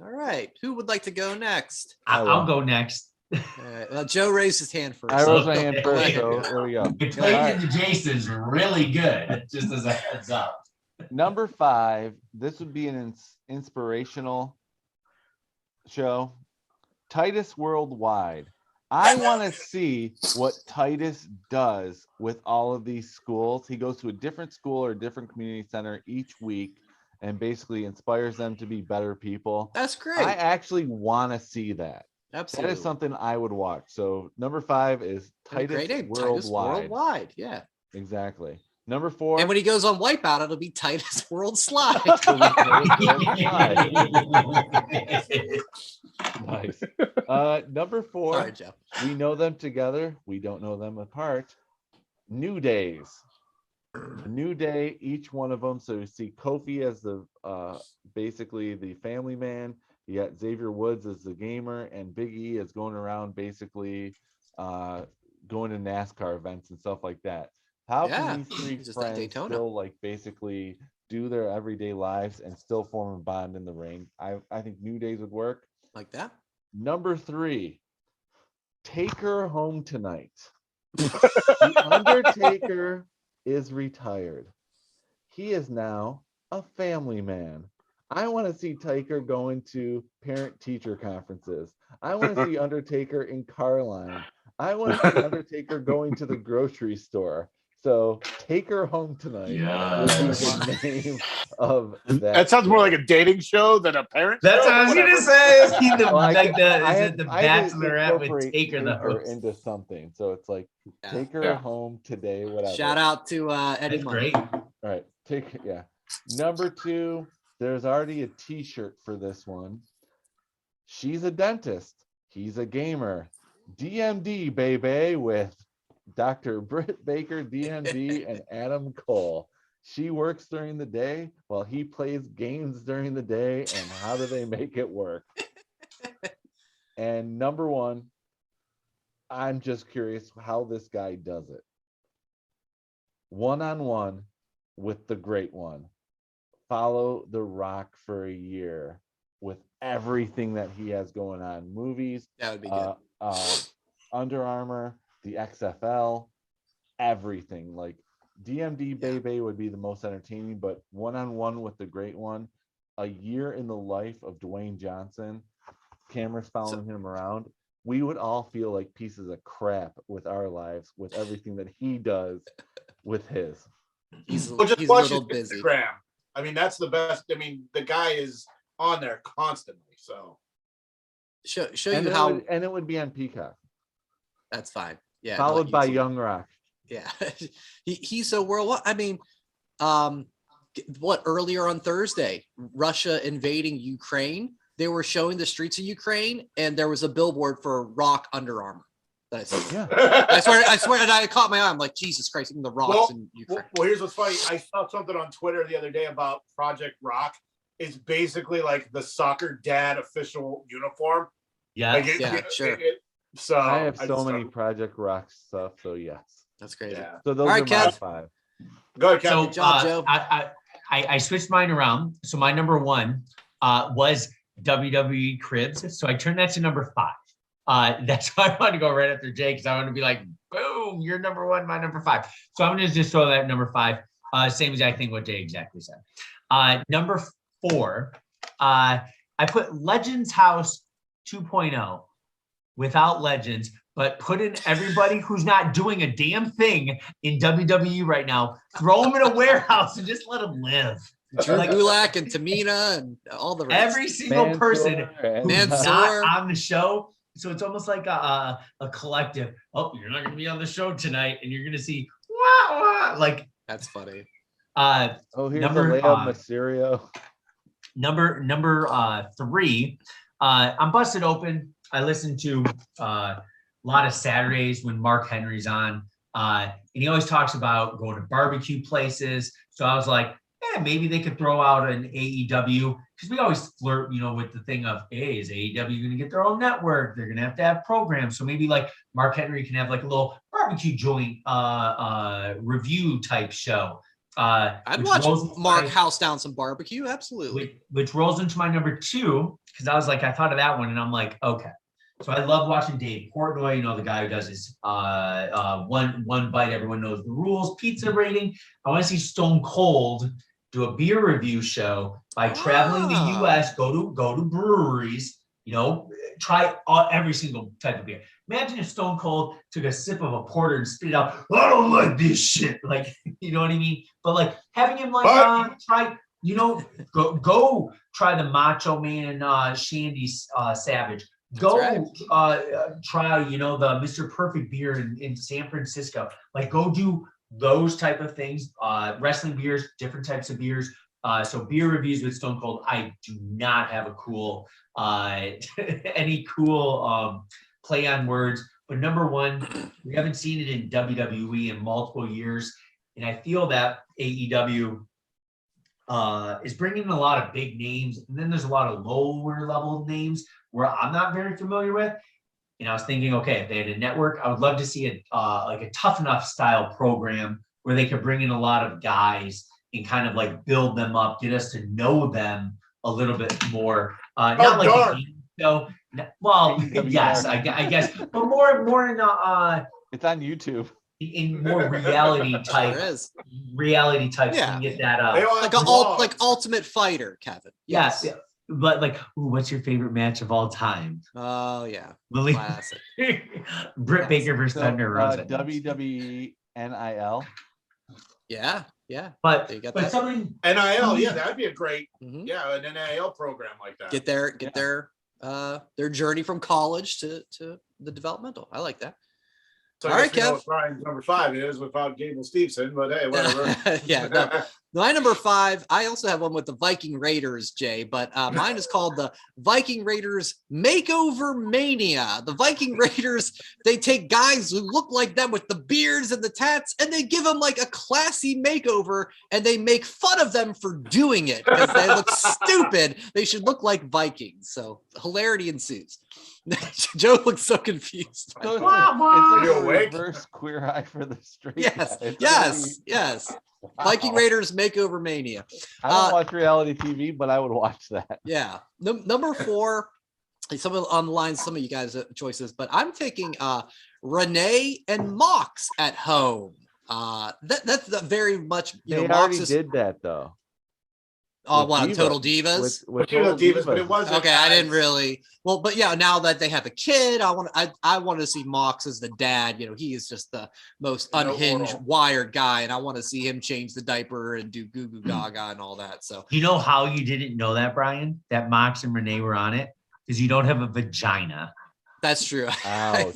All right. Who would like to go next? I'll go next. All right. Well, Joe raised his hand first. I raised my hand first, so there we go. Playing into Jason's really good, just as a heads up. Number 5, this would be an inspirational show. Titus Worldwide. I want to see what Titus does with all of these schools. He goes to a different school or a different community center each week and basically inspires them to be better people. That's great. I actually want to see that. Absolutely. That is something I would watch. So number 5 is Titus Worldwide. Titus Worldwide, yeah. Exactly. Number 4. And when he goes on Wipeout, it'll be Titus World Slide. Nice. Number 4. Sorry, Jeff. We know them together. We don't know them apart. New Days. A new day, each one of them. So you see Kofi as the basically the family man. You got Xavier Woods as the gamer, and Big E is going around basically going to NASCAR events and stuff like that. How can these 3 friends still like basically do their everyday lives and still form a bond in the ring? I think New Days would work. Like that. Number 3, Take Her Home Tonight. The Undertaker is retired. He is now a family man. I want to see Taker going to parent-teacher conferences. I want to see Undertaker in car line. I want to see Undertaker going to the grocery store. So Take Her Home Tonight would be the name of that. That sounds more like a dating show than a parent That's show, what I was whatever. gonna say. Well, Is it the I had to Bachelorette with incorporate Taker the Taker host? into something. So it's like Yeah. Take Her Yeah. Home Today, whatever. Shout out to Eddie That's Money. great. All right, Number 2, there's already a T-shirt for this one. She's a dentist. He's a gamer. DMD, baby, with Dr. Britt Baker, DMD, and Adam Cole. She works during the day while he plays games during the day. And how do they make it work? And number 1, I'm just curious how this guy does it. One-on-one with the Great One. Follow The Rock for a year with everything that he has going on. Movies, That would be good. Under Armour, the XFL, everything. Like DMD Baby would be the most entertaining, but one-on-one with the Great One, a year in the life of Dwayne Johnson, cameras following him around. We would all feel like pieces of crap with our lives, with everything that he does with his. He's Well, just a watch his little busy. Instagram. I mean, that's the best. I mean, the guy is on there constantly. So Show And you it how. would, and it would be on Peacock, That's fine. Yeah. followed by YouTube. Young Rock. Yeah. He's so worldwide. I mean, what earlier on Thursday, Russia invading Ukraine. They were showing the streets of Ukraine, and there was a billboard for Rock Under Armour. That I said. Yeah. I swear, and I caught my eye. I'm like, Jesus Christ, even the Rocks in Ukraine. Well, here's what's funny. I saw something on Twitter the other day about Project Rock. It's basically like the soccer dad official uniform. Yeah. Like Sure. So I have so just many thought- Project Rock stuff, so yes. That's crazy. Yeah. So those All are right, my Kev. 5. Go ahead, Kevin. So Good job, Joe. I switched mine around. So my number 1 was WWE Cribs. So I turned that to number 5. That's why I wanted to go right after Jay, because I want to be like, boom, you're number 1, my number 5. So I'm going to just throw that at number 5. Same as I think what Jay exactly said. Number 4, I put Legends House 2.0 without Legends, but put in everybody who's not doing a damn thing in WWE right now. Throw them in a warehouse and just let them live. Drew Gulak and Tamina and all the rest. Every single person who's Mansoor. not on the show. So it's almost like a collective. Oh, you're not going to be on the show tonight, and you're going to see wah, wah. Like That's funny. here's number, the Leia Mysterio. Number 3. I'm busted open. I listen to a lot of Saturdays when Mark Henry's on, and he always talks about going to barbecue places. So I was like, maybe they could throw out an AEW, because we always flirt, with the thing of, hey, is AEW going to get their own network? They're going to have programs. So maybe like Mark Henry can have like a little barbecue joint review type show. I'd watch Mark house down some barbecue. Absolutely. Which rolls into my number 2, because I was like, I thought of that one, and I'm like, okay. So I love watching Dave Portnoy, the guy who does his one bite, everyone knows the rules, pizza rating. I want to see Stone Cold do a beer review show by traveling the U.S., go to breweries, try every single type of beer. Imagine if Stone Cold took a sip of a porter and spit it out. I don't like this shit. Like, you know what I mean? But like having him like try, go try the Macho Man Shandy Savage. Go try, the Mr. Perfect beer in San Francisco. Like go do those type of things. Wrestling beers, different types of beers. So beer reviews with Stone Cold. I do not have a cool any cool play on words. But number 1, we haven't seen it in WWE in multiple years. And I feel that AEW is bringing in a lot of big names. And then there's a lot of lower level names where I'm not very familiar with. And I was thinking, okay, if they had a network, I would love to see a Tough Enough style program where they could bring in a lot of guys and kind of like build them up, get us to know them a little bit more. Not like a game show. Well, yes, I guess, but more in it's on YouTube. In more reality type. Reality type. Yeah. So you get that like Ultimate Fighter, Kevin. Yes. Yeah. But like, what's your favorite match of all time? Oh yeah, Classic. Britt Baker versus Thunder Rosa. WWE NIL. Yeah, yeah. But You got but that? something NIL, yeah, that'd be a great, Mhm. yeah, an NIL program like that. Get their journey from college to the developmental. I like that. So All I right, guess we know Kev. what Brian's number 5 is without Gable Steveson, but hey, whatever. Yeah, no. My number 5, I also have one with the Viking Raiders, Jay, but mine is called the Viking Raiders Makeover Mania. The Viking Raiders, they take guys who look like them with the beards and the tats, and they give them like a classy makeover, and they make fun of them for doing it because they look stupid. They should look like Vikings. So hilarity ensues. Joe looks so confused. So it's like You a awake? reverse Queer Eye for the straight Yes, guy. It's yes, really- yes. Wow. Viking Raiders Makeover Mania. I don't watch reality TV, but I would watch that. Yeah. Number 4, some of on the line, some of you guys choices, but I'm taking Renee and Mox at home. That's the very much, you They know, already Mox is did that though. what with on Divas. Total Divas. With Total Total Divas, but it wasn't. Okay, I didn't as- really. Well, but yeah, now that they have a kid, I want to see Mox as the dad. You know, he is just the most No unhinged, oral. wired guy, and I want to see him change the diaper and do goo goo gaga and all that. So you know how you didn't know that, Brian? That Mox and Renee were on it? Because you don't have a vagina. that's true. Ouch.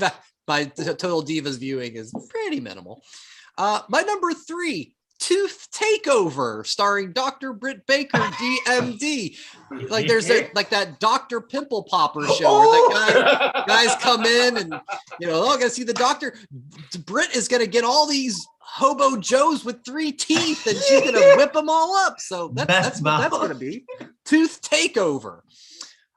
My Total Divas viewing is pretty minimal. My number 3, Tooth Takeover, starring Dr. Britt Baker, DMD. Like there's like that Dr. Pimple Popper show where that guys come in and, you know, oh, I gotta see the doctor. Britt is gonna get all these hobo Joes with 3 teeth and she's gonna whip them all up. So that's what that's gonna be. Tooth Takeover.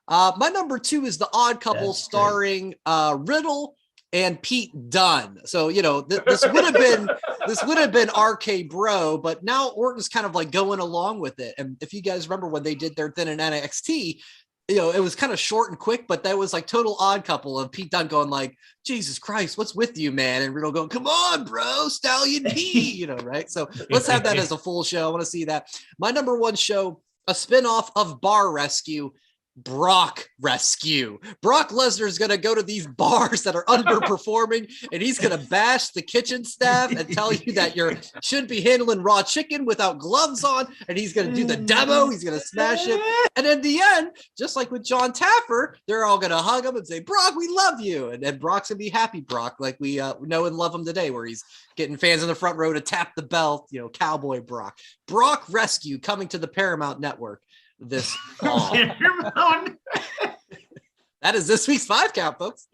My number 2 is The Odd Couple, That's starring Riddle and Pete Dunne. So, you know, this would have been RK Bro, but now Orton's kind of like going along with it. And if you guys remember when they did their thing in NXT, you know, it was kind of short and quick, but that was like total Odd Couple of Pete Dunne going like, Jesus Christ, what's with you, man? And Riddle going, come on, bro, Stallion P, you know, right? So let's have that as a full show. I want to see that. My number 1 show, a spinoff of Bar Rescue, Brock Rescue. Brock Lesnar is going to go to these bars that are underperforming and he's going to bash the kitchen staff and tell you that you shouldn't be handling raw chicken without gloves on, and he's going to do the demo, he's going to smash it, and in the end, just like with John Taffer, they're all going to hug him and say, Brock, we love you, and then Brock's going to be happy Brock like we know and love him today, where he's getting fans in the front row to tap the belt, you know, Cowboy Brock. Brock Rescue coming to the Paramount Network this fall. That is this week's 5 count, folks.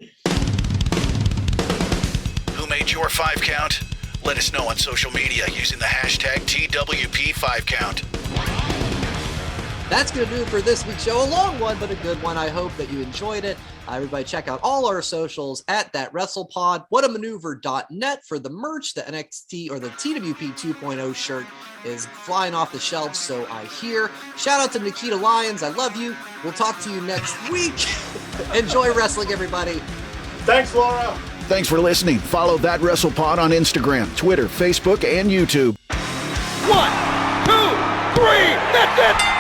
Who made your 5 count? Let us know on social media using the hashtag TWP5count. That's going to do it for this week's show. A long one, but a good one. I hope that you enjoyed it. Everybody check out all our socials at thatwrestlepod, whatamaneuver.net for the merch. The NXT or the TWP 2.0 shirt is flying off the shelves, so I hear. Shout out to Nikkita Lyons. I love you. We'll talk to you next week. Enjoy wrestling, everybody. Thanks, Laura. Thanks for listening. Follow That WrestlePod on Instagram, Twitter, Facebook, and YouTube. 1, 2, 3, that's it!